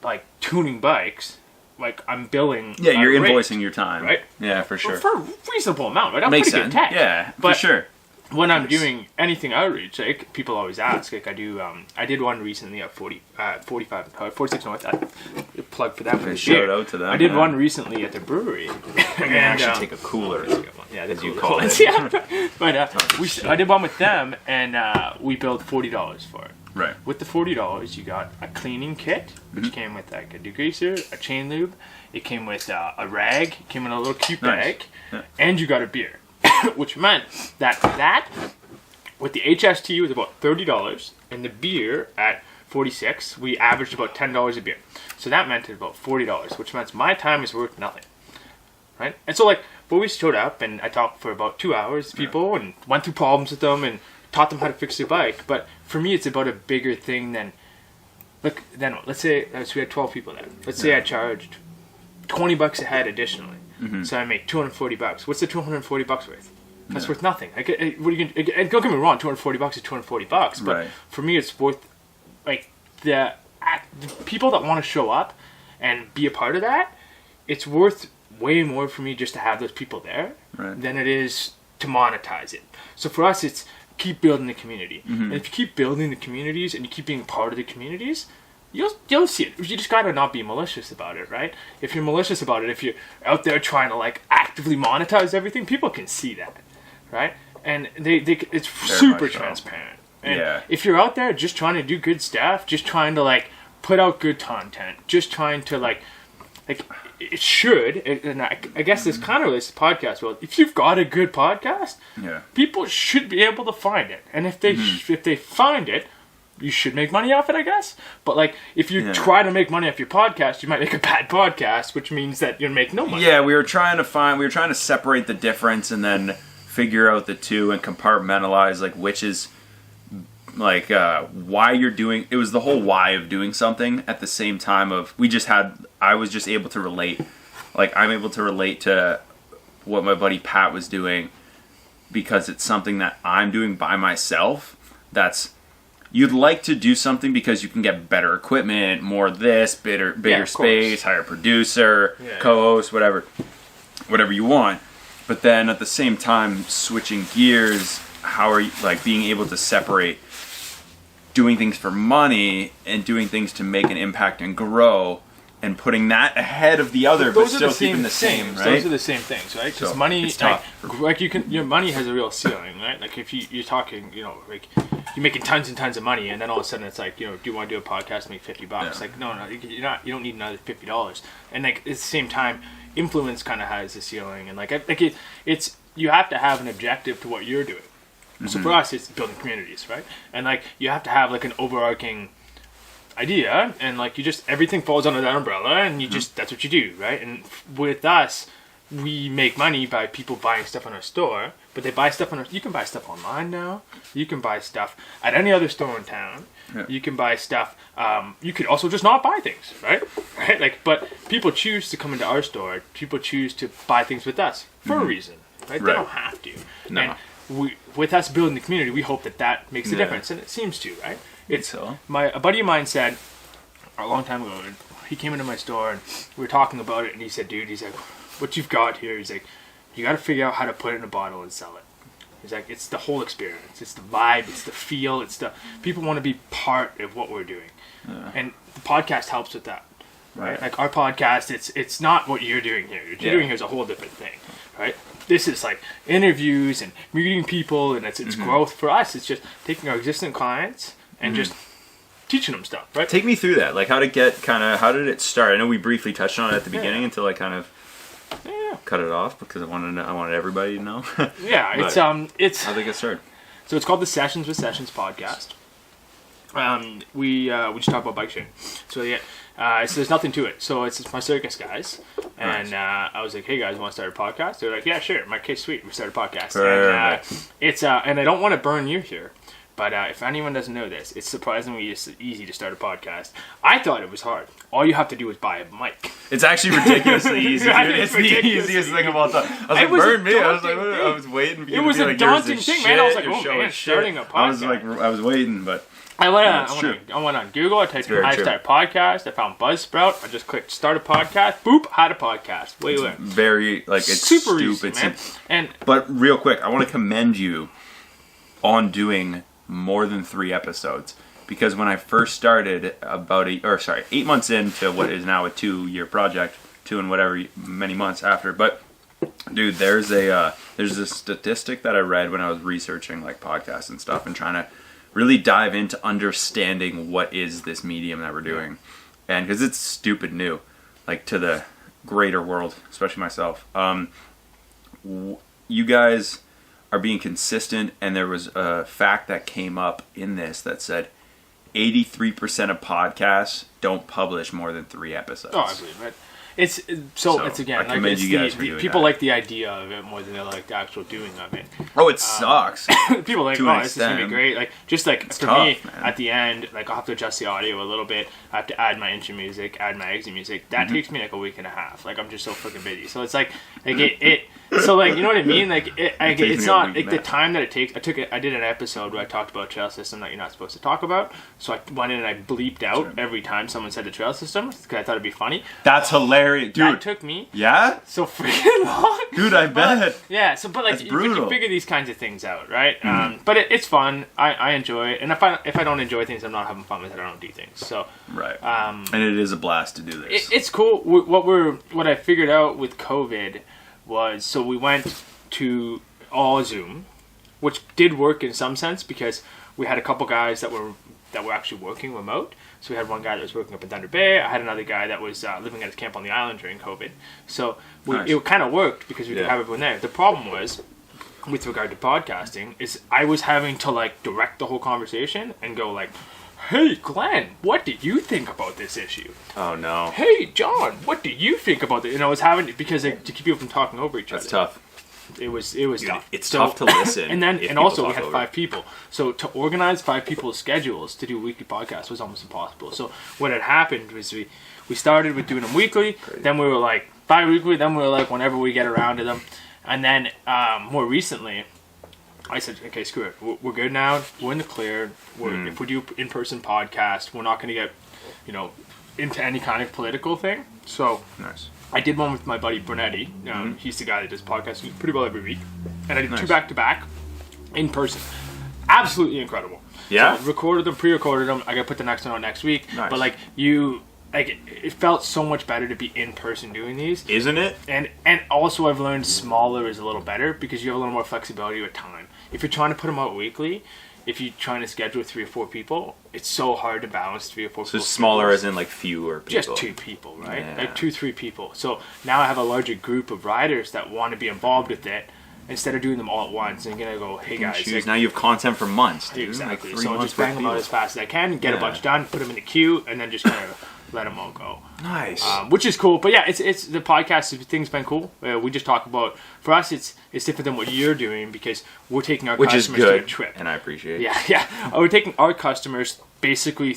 [SPEAKER 2] like tuning bikes, like I'm billing.
[SPEAKER 1] Yeah, you're
[SPEAKER 2] rate,
[SPEAKER 1] invoicing your time.
[SPEAKER 2] right?
[SPEAKER 1] Yeah, for sure.
[SPEAKER 2] For a reasonable amount, right? I'm
[SPEAKER 1] Makes
[SPEAKER 2] pretty
[SPEAKER 1] sense.
[SPEAKER 2] good tech.
[SPEAKER 1] Yeah,
[SPEAKER 2] but
[SPEAKER 1] for sure.
[SPEAKER 2] when I'm doing anything outreach, like people always ask, like I do, I did one recently at 46 North. Plug for that one.
[SPEAKER 1] Shout out to them.
[SPEAKER 2] I did one recently at the brewery.
[SPEAKER 1] And actually take a cooler.
[SPEAKER 2] Yeah,
[SPEAKER 1] as you
[SPEAKER 2] cooler
[SPEAKER 1] call
[SPEAKER 2] ones,
[SPEAKER 1] it.
[SPEAKER 2] yeah. But I did one with them, and we billed $40 for it.
[SPEAKER 1] Right.
[SPEAKER 2] With the $40, you got a cleaning kit, which came with like a degreaser, a chain lube. It came with a rag. It came in a little cute bag, and you got a beer. Which meant that with the HST was about $30, and the beer at 46, we averaged about $10 a beer. So that meant about $40, which meant my time is worth nothing, right? And so like, boys showed up, and I talked for about 2 hours to people, and went through problems with them, and taught them how to fix their bike. But for me, it's about a bigger thing than, look. Then let's say so we had 12 people there. Let's say I charged $20 a head additionally. So I make $240. What's the $240 worth? That's worth nothing. What are you gonna, and don't get me wrong, $240 is $240. But for me, it's worth like the people that want to show up and be a part of that. It's worth way more for me just to have those people there than it is to monetize it. So for us, it's keep building the community. And if you keep building the communities and you keep being part of the communities, you'll see it. You just gotta not be malicious about it, right? If you're malicious about it, if you're out there trying to like actively monetize everything, people can see that, right? And it's super transparent. And if you're out there just trying to do good stuff, just trying to like put out good content, just trying to like it should, and I guess this kind of relates to podcast. Well, if you've got a good podcast, people should be able to find it, and if they find it, you should make money off it, I guess. But like, if you try to make money off your podcast, you might make a bad podcast, which means that you'll make no money.
[SPEAKER 1] Yeah, we were trying to separate the difference and then figure out the two and compartmentalize like which is like why you're doing. It was the whole why of doing something at the same time of I was just able to relate. Like I'm able to relate to what my buddy Pat was doing because it's something that I'm doing by myself. You'd like to do something because you can get better equipment, more this, bigger space, hire a producer, co-host, whatever you want. But then at the same time, switching gears, how are you like being able to separate doing things for money and doing things to make an impact and grow, and putting that ahead of the other, but still keeping the same, right?
[SPEAKER 2] Those are the same things, right? Because
[SPEAKER 1] So,
[SPEAKER 2] money,
[SPEAKER 1] it's tough.
[SPEAKER 2] like your money has a real ceiling, right? Like if you're talking, like you're making tons and tons of money, and then all of a sudden it's like, do you want to do a podcast and make $50? Like no, you're not. You don't need another $50. And like at the same time, influence kind of has a ceiling, and it's you have to have an objective to what you're doing. So for us, it's building communities, right? And like you have to have like an overarching idea, and like everything falls under that umbrella, and you that's what you do, right? And with us, we make money by people buying stuff on our store, but they buy stuff you can buy stuff online now. You can buy stuff at any other store in town. You can buy stuff. You could also just not buy things, right? Like, but people choose to come into our store. People choose to buy things with us for a reason, right? They don't have to.
[SPEAKER 1] No.
[SPEAKER 2] And with us building the community, we hope that makes a difference, and it seems to, right? A buddy of mine said a long time ago, he came into my store and we were talking about it, and he said, dude, he's like, what you've got here, he's like, you got to figure out how to put it in a bottle and sell it. He's like, it's the whole experience, it's the vibe, it's the feel, people want to be part of what we're doing. And the podcast helps with that, right? Like our podcast, it's not what you're doing here. What you're doing here is a whole different thing, right? This is like interviews and meeting people, and it's growth. For us, it's just taking our existing clients and just teaching them stuff, right?
[SPEAKER 1] Take me through that. Like how did it start? I know we briefly touched on it at the beginning until I kind of cut it off because I wanted everybody to know.
[SPEAKER 2] It's
[SPEAKER 1] how'd they get started?
[SPEAKER 2] So it's called the Sessions with Sessions podcast. We just talk about bike sharing. So so there's nothing to it. So it's my circus guys, and I was like, "Hey guys, want to start a podcast?" They're like, "Yeah, sure." I'm like, "Okay, sweet, we start a podcast." And and I don't want to burn you here, but if anyone doesn't know this, it's surprisingly easy to start a podcast. I thought it was hard. All you have to do is buy a mic.
[SPEAKER 1] It's actually ridiculously easy. It's the easiest thing of all time. I was like, burn me. I was waiting for you to be like,
[SPEAKER 2] it was a daunting thing, man. I was like, oh man, starting a podcast.
[SPEAKER 1] I was waiting, but
[SPEAKER 2] I went on Google. I typed in I Start Podcast. I found Buzzsprout. I just clicked Start a Podcast. Boop, had a podcast. Wait.
[SPEAKER 1] Very it's
[SPEAKER 2] super
[SPEAKER 1] stupid,
[SPEAKER 2] easy, man.
[SPEAKER 1] But real quick, I want to commend you on doing more than 3 episodes, because when I first started 8 months into what is now a 2-year project, 2 and whatever many months after, but dude, there's a statistic that I read when I was researching like podcasts and stuff and trying to really dive into understanding what is this medium that we're doing. And because it's stupid new, like to the greater world, especially myself. You guys are being consistent, and there was a fact that came up in this that said 83% of podcasts don't publish more than 3 episodes.
[SPEAKER 2] Oh, I believe it. It's again, like, it's people like the idea of it more than they like the actual doing of it.
[SPEAKER 1] Oh, it sucks.
[SPEAKER 2] People like, this is gonna be great. Like, just like it's for tough, me, man. At the end, like I'll have to adjust the audio a little bit. I have to add my intro music, add my exit music. That takes me like a week and a half. Like I'm just so freaking busy. So it's like it. So like, you know what I mean? Like it's not like the time that it takes. I did an episode where I talked about a trail system that you're not supposed to talk about. So I went in and I bleeped out every time someone said the trail system because I thought it'd be funny.
[SPEAKER 1] That's hilarious, dude.
[SPEAKER 2] That took me
[SPEAKER 1] so
[SPEAKER 2] freaking long,
[SPEAKER 1] dude. I bet.
[SPEAKER 2] Yeah. So, but like, you figure these kinds of things out, right? But it's fun. I enjoy it, and if I don't enjoy things, I'm not having fun with it. I don't do things. So
[SPEAKER 1] right. And it is a blast to do this.
[SPEAKER 2] It's cool. What I figured out with COVID was, so we went to all Zoom, which did work in some sense because we had a couple guys that were actually working remote. So we had one guy that was working up in Thunder Bay. I had another guy that was living at his camp on the island during COVID. So it kind of worked because we could have everyone there. The problem was, with regard to podcasting, is I was having to like direct the whole conversation and go like, "Hey Glenn, what do you think about this issue?"
[SPEAKER 1] Oh no.
[SPEAKER 2] "Hey John, what do you think about this?" And I was having because to keep people from talking over each other.
[SPEAKER 1] That's tough.
[SPEAKER 2] It was tough.
[SPEAKER 1] It's tough to listen.
[SPEAKER 2] And also we had 5 people. So to organize 5 people's schedules to do weekly podcasts was almost impossible. So what had happened was we started with doing them weekly. Crazy. Then we were like bi-weekly. Then we were like whenever we get around to them. And then more recently, I said, okay, screw it. We're good now. We're in the clear. If we do in-person podcast, we're not going to get, into any kind of political thing. So
[SPEAKER 1] nice.
[SPEAKER 2] I did one with my buddy Brunetti. He's the guy that does podcasts pretty well every week. And I did 2 back-to-back in person. Absolutely incredible.
[SPEAKER 1] Yeah?
[SPEAKER 2] So pre-recorded them. I got to put the next one out next week.
[SPEAKER 1] Nice.
[SPEAKER 2] But it felt so much better to be in person doing these.
[SPEAKER 1] Isn't it?
[SPEAKER 2] And also I've learned smaller is a little better because you have a little more flexibility with time. If you're trying to put them out weekly, if you're trying to schedule 3 or 4 people, it's so hard to balance 3 or 4 people.
[SPEAKER 1] So smaller as in like fewer people.
[SPEAKER 2] Just 2 people, right?
[SPEAKER 1] Yeah.
[SPEAKER 2] Like 2-3 people. So now I have a larger group of riders that want to be involved with it instead of doing them all at once and gonna go, hey guys.
[SPEAKER 1] Like, now you have content for months, dude.
[SPEAKER 2] Exactly.
[SPEAKER 1] Like
[SPEAKER 2] so I'll just bang them out as fast as I can, get a bunch done, put them in the queue, and then just kind of let them all go.
[SPEAKER 1] Nice.
[SPEAKER 2] Which is cool. But yeah, it's the podcast thing's been cool. We just talk about, for us it's different than what you're doing because we're taking our customers to a trip.
[SPEAKER 1] And I appreciate it.
[SPEAKER 2] Yeah. We're taking our customers basically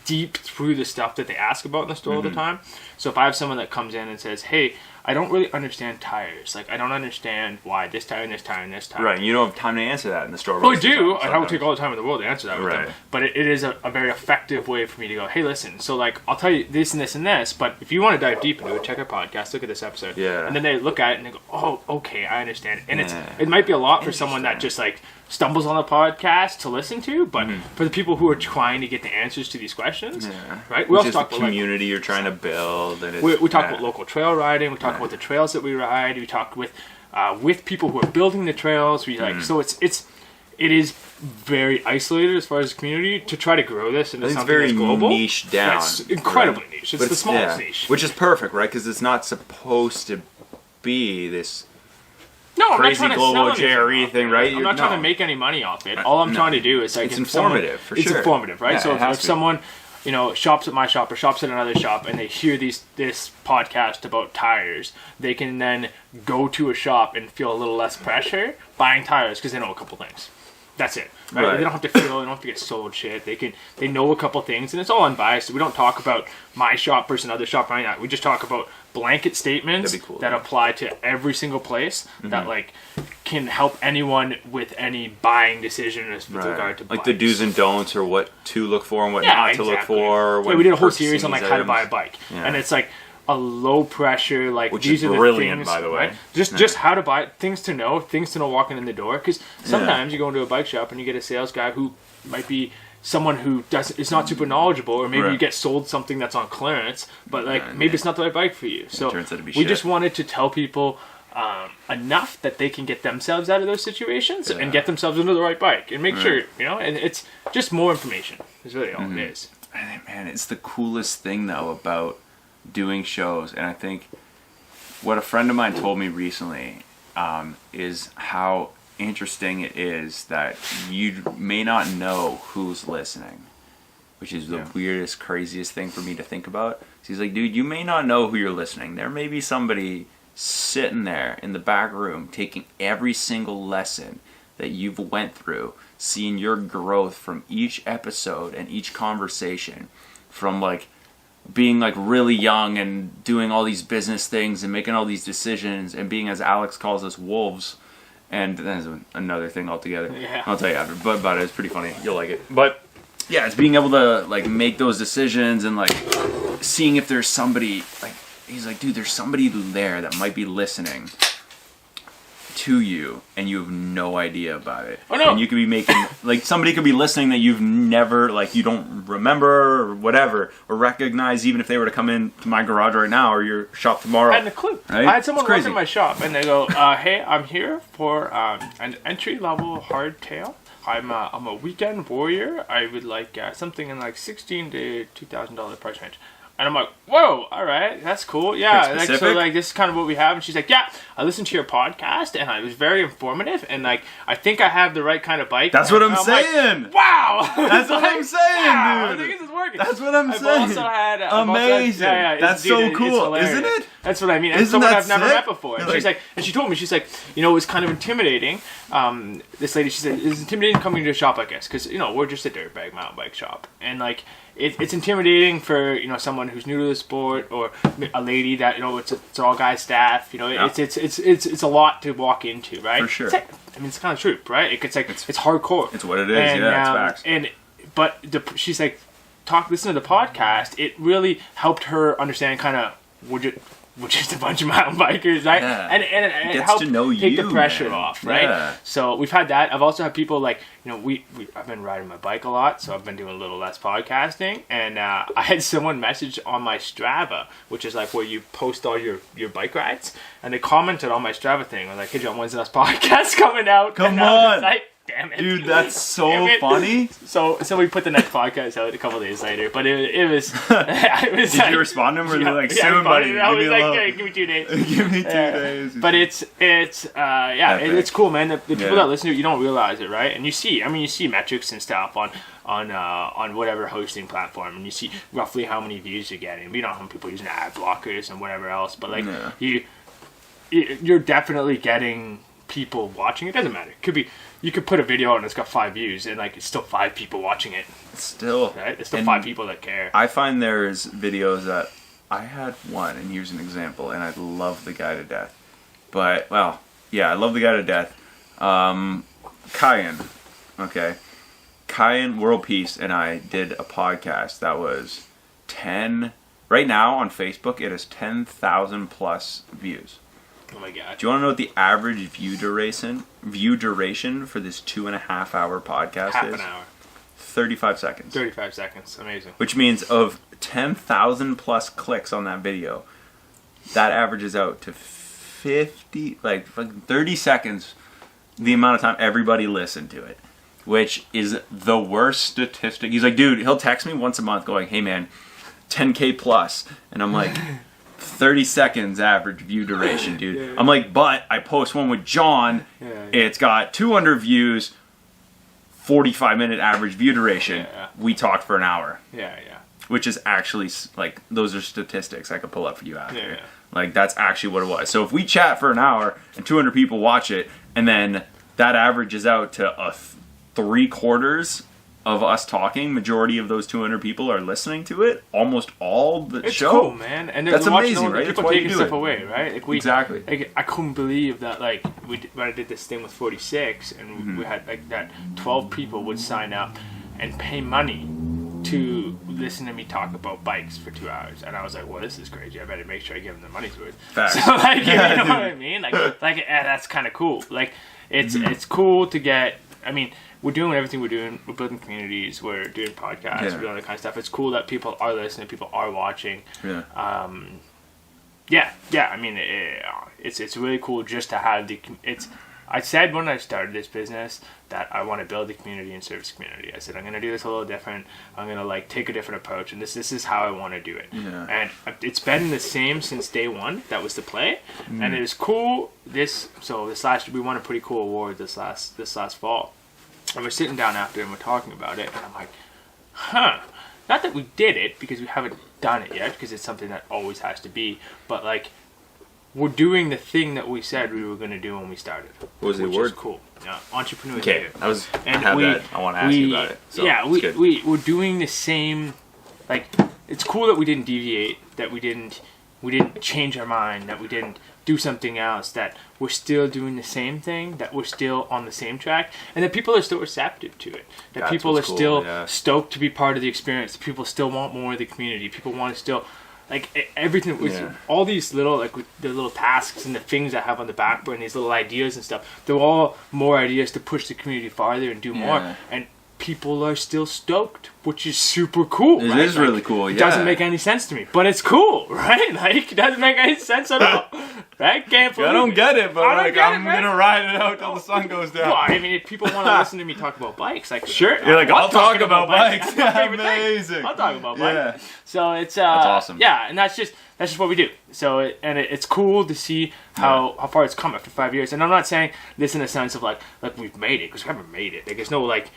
[SPEAKER 2] deep through the stuff that they ask about in the store all the time. So if I have someone that comes in and says, hey, I don't really understand tires. Like, I don't understand why this tire and this tire and this tire.
[SPEAKER 1] Right, and you don't have time to answer that in the store.
[SPEAKER 2] Well, I do. I would take all the time in the world to answer that with
[SPEAKER 1] right.
[SPEAKER 2] them. But it is a very effective way for me to go, hey, listen, so, like, I'll tell you this and this and this, but if you want to dive deep into it, check our podcast, look at this episode.
[SPEAKER 1] Yeah.
[SPEAKER 2] And then they look at it and they go, oh, okay, I understand. And it might be a lot for someone that just, like, stumbles on the podcast to listen to, but for the people who are trying to get the answers to these questions, right? We also talk
[SPEAKER 1] about the community you're trying to build. And
[SPEAKER 2] we talk about local trail riding. We talk about the trails that we ride. We talk with people who are building the trails. We so it is very isolated as far as the community to try to grow this into something
[SPEAKER 1] very
[SPEAKER 2] that's global.
[SPEAKER 1] Niche down.
[SPEAKER 2] It's incredibly niche. It's the smallest niche,
[SPEAKER 1] which is perfect, right? Because it's not supposed to be this.
[SPEAKER 2] No,
[SPEAKER 1] crazy global JRE thing, right?
[SPEAKER 2] I'm not trying to make any money off it. All I'm trying to do is like
[SPEAKER 1] it's informative. For sure.
[SPEAKER 2] It's informative, right? Yeah, so if someone shops at my shop or shops at another shop and they hear this podcast about tires, they can then go to a shop and feel a little less pressure buying tires because they know a couple things. That's it. Right?
[SPEAKER 1] Right.
[SPEAKER 2] They don't have to feel. They don't have to get sold shit. They know a couple things, and it's all unbiased. We don't talk about my shop versus another shop right now. We just talk about blanket statements that apply to every single place that like can help anyone with any buying decision with regard to
[SPEAKER 1] like
[SPEAKER 2] bikes.
[SPEAKER 1] the do's and don'ts, or what to look for and what not to look for.
[SPEAKER 2] We did a whole series on like how to buy a bike, and it's like a low pressure, like
[SPEAKER 1] which
[SPEAKER 2] these
[SPEAKER 1] is
[SPEAKER 2] are
[SPEAKER 1] brilliant,
[SPEAKER 2] the things,
[SPEAKER 1] by the way.
[SPEAKER 2] right? Just how to buy it, things to know walking in the door. Because sometimes you go into a bike shop and you get a sales guy who might be someone who is not super knowledgeable, or maybe you get sold something that's on clearance, but like maybe it's not the right bike for you. So we just wanted to tell people enough that they can get themselves out of those situations and get themselves into the right bike and make sure, and it's just more information is really all it is.
[SPEAKER 1] Man, it's the coolest thing though about doing shows, and I think what a friend of mine told me recently is how interesting it is that you may not know who's listening, which is the weirdest, craziest thing for me to think about. He's like, dude, you may not know who you're listening. There may be somebody sitting there in the back room taking every single lesson that you've went through, seeing your growth from each episode and each conversation, from like being like really young and doing all these business things and making all these decisions and being, as Alex calls us, wolves. And that's another thing altogether.
[SPEAKER 2] Yeah.
[SPEAKER 1] I'll tell you after, but about it, it's pretty funny. You'll like it. But yeah, it's being able to like make those decisions and like seeing if there's somebody, like he's like, dude, there's somebody there that might be listening to you and you have no idea about it.
[SPEAKER 2] Oh no.
[SPEAKER 1] And you could be making, like, somebody could be listening that you've never, like, you don't remember or whatever, or recognize, even if they were to come into my garage right now or your shop tomorrow.
[SPEAKER 2] I had a clue.
[SPEAKER 1] Right?
[SPEAKER 2] I had someone walk in my shop and they go, hey, I'm here for an entry-level hardtail. I'm a weekend warrior. I would like something in like $1,600 to $2,000 price range. And I'm like, whoa, all right, that's cool. Yeah, like, so like this is kind of what we have. And she's like, yeah, I listened to your podcast and it was very informative. And like, I think I have the right kind of bike.
[SPEAKER 1] That's what I'm saying.
[SPEAKER 2] Like, wow.
[SPEAKER 1] That's what I'm saying,
[SPEAKER 2] wow,
[SPEAKER 1] dude.
[SPEAKER 2] I think this is working.
[SPEAKER 1] That's what I'm saying.
[SPEAKER 2] Also had,
[SPEAKER 1] amazing. That's so cool, isn't it?
[SPEAKER 2] That's what I mean. And someone I've never met before. And she's like, and she told me, she's like, it was kind of intimidating. This lady, she said, it's intimidating coming to a shop like this because we're just a dirtbag mountain bike shop, and like. It's intimidating for someone who's new to the sport, or a lady that it's all guy staff. It's a lot to walk into, right?
[SPEAKER 1] For sure.
[SPEAKER 2] It's kind of true, right? It's hardcore.
[SPEAKER 1] It's what it is. It's facts.
[SPEAKER 2] But she's like, listen to the podcast. It really helped her understand kind of which is a bunch of mountain bikers, right?
[SPEAKER 1] Yeah.
[SPEAKER 2] And it
[SPEAKER 1] gets
[SPEAKER 2] helped
[SPEAKER 1] to know
[SPEAKER 2] take
[SPEAKER 1] you,
[SPEAKER 2] the pressure
[SPEAKER 1] man.
[SPEAKER 2] off, right?
[SPEAKER 1] Yeah.
[SPEAKER 2] So we've had that. I've also had people like, I've been riding my bike a lot, so I've been doing a little less podcasting. And I had someone message on my Strava, which is like where you post all your bike rides. And they commented on my Strava thing. I was like, hey, John, when's the next podcast coming out?
[SPEAKER 1] Come on.
[SPEAKER 2] Damn it.
[SPEAKER 1] Dude, that's so funny.
[SPEAKER 2] So we put the next podcast out a couple days later, but it was.
[SPEAKER 1] Did you respond to him, or were like, soon, buddy?
[SPEAKER 2] I was like, hey, give me 2 days.
[SPEAKER 1] Give me 2 days.
[SPEAKER 2] But it's cool, man. The people that listen to it, you don't realize it, right? And you see metrics and stuff on whatever hosting platform, and you see roughly how many views you're getting. You know how many people using ad blockers and whatever else, but like you're definitely getting people watching. It doesn't matter. It could be. You could put a video and it's got 5 views, and like it's still 5 people watching it.
[SPEAKER 1] Still,
[SPEAKER 2] right? It's still 5 people that care.
[SPEAKER 1] I find there's videos that I had one, and here's an example, and I love the guy to death. But I love the guy to death. Kyan, okay, Kyan World Peace, and I did a podcast that was 10. Right now on Facebook, it has 10,000 plus views.
[SPEAKER 2] Oh my god!
[SPEAKER 1] Do you want to know what the average view duration for this 2.5 hour podcast is?
[SPEAKER 2] Half an hour.
[SPEAKER 1] 35 seconds.
[SPEAKER 2] 35 seconds. Amazing.
[SPEAKER 1] Which means of 10,000 plus clicks on that video, that averages out to 30 seconds, the amount of time everybody listened to it, which is the worst statistic. He's like, dude, he'll text me once a month going, hey man, 10K plus. And I'm like... 30 seconds average view duration, dude. Yeah. I'm like, but I post one with John. It's got 200 views, 45-minute average view duration. We talked for an hour. Which is actually, like, those are statistics I could pull up for you after. Like, that's actually what it was. So if we chat for an hour and 200 people watch it, and then that averages out to 3/4 of us talking, majority of those 200 people are listening to it. Almost all the
[SPEAKER 2] it's
[SPEAKER 1] show.
[SPEAKER 2] Cool, man. And
[SPEAKER 1] that's amazing, right?
[SPEAKER 2] People
[SPEAKER 1] That's why you
[SPEAKER 2] taking
[SPEAKER 1] do
[SPEAKER 2] stuff
[SPEAKER 1] it.
[SPEAKER 2] away, right? Like
[SPEAKER 1] Exactly.
[SPEAKER 2] Like, I couldn't believe that. Like when I did this thing with 46, and we had like that 12 people would sign up and pay money to listen to me talk about bikes for 2 hours, and I was like, well, this is crazy. I better make sure I give them their money's worth.
[SPEAKER 1] Facts.
[SPEAKER 2] So like, you know
[SPEAKER 1] dude.
[SPEAKER 2] what I mean? Like that's kind of cool. Like it's cool to get. I mean, we're doing everything we're doing. We're building communities. We're doing podcasts. We're doing all that kind of stuff. It's cool that people are listening. People are watching.
[SPEAKER 1] Yeah.
[SPEAKER 2] Yeah. I mean, it's really cool just to have the. I said when I started this business that I want to build the community and service community. I said I'm going to do this a little different. I'm going to like take a different approach, and this is how I want to do it.
[SPEAKER 1] Yeah.
[SPEAKER 2] And it's been the same since day one. That was the play, and it was cool. This last we won a pretty cool award this last fall, and we're sitting down after and we're talking about it, and I'm like, not that we did it because we haven't done it yet because it's something that always has to be, but like. We're doing the thing that we said we were going to do when we started.
[SPEAKER 1] What was the
[SPEAKER 2] which
[SPEAKER 1] award?
[SPEAKER 2] is cool. Entrepreneurship.
[SPEAKER 1] Okay, I want to ask you about it. So
[SPEAKER 2] yeah,
[SPEAKER 1] it's good.
[SPEAKER 2] we're doing the same. Like, it's cool that we didn't deviate, that we didn't change our mind, that we didn't do something else, that we're still doing the same thing, that we're still on the same track, and that people are still receptive to it. That
[SPEAKER 1] That's
[SPEAKER 2] people are
[SPEAKER 1] what's cool,
[SPEAKER 2] still
[SPEAKER 1] yeah.
[SPEAKER 2] stoked to be part of the experience. People still want more of the community. People want to still. Like everything with all these little the little tasks and the things I have on the back burner, these little ideas and stuff, they're all more ideas to push the community farther and do more. And people are still stoked, which is super cool.
[SPEAKER 1] It
[SPEAKER 2] right?
[SPEAKER 1] is really cool.
[SPEAKER 2] It
[SPEAKER 1] Yeah.
[SPEAKER 2] doesn't make any sense to me, but it's cool, right? Like it doesn't make any sense at all. Right? Can't believe
[SPEAKER 1] I don't get it, but
[SPEAKER 2] I don't
[SPEAKER 1] like
[SPEAKER 2] get it,
[SPEAKER 1] I'm
[SPEAKER 2] man.
[SPEAKER 1] gonna ride it out till the sun goes down.
[SPEAKER 2] Well, I mean, if people want to listen to me talk about bikes, like sure,
[SPEAKER 1] You're like, I'll talk
[SPEAKER 2] talking
[SPEAKER 1] about bikes.
[SPEAKER 2] That's my favorite
[SPEAKER 1] Amazing.
[SPEAKER 2] thing. I'll talk about
[SPEAKER 1] Yeah.
[SPEAKER 2] bikes. So it's
[SPEAKER 1] That's awesome.
[SPEAKER 2] Yeah, and that's just what we do. So it's cool to see how far it's come after 5 years. And I'm not saying this in a sense of like we've made it, because we haven't made it. Like there's no like.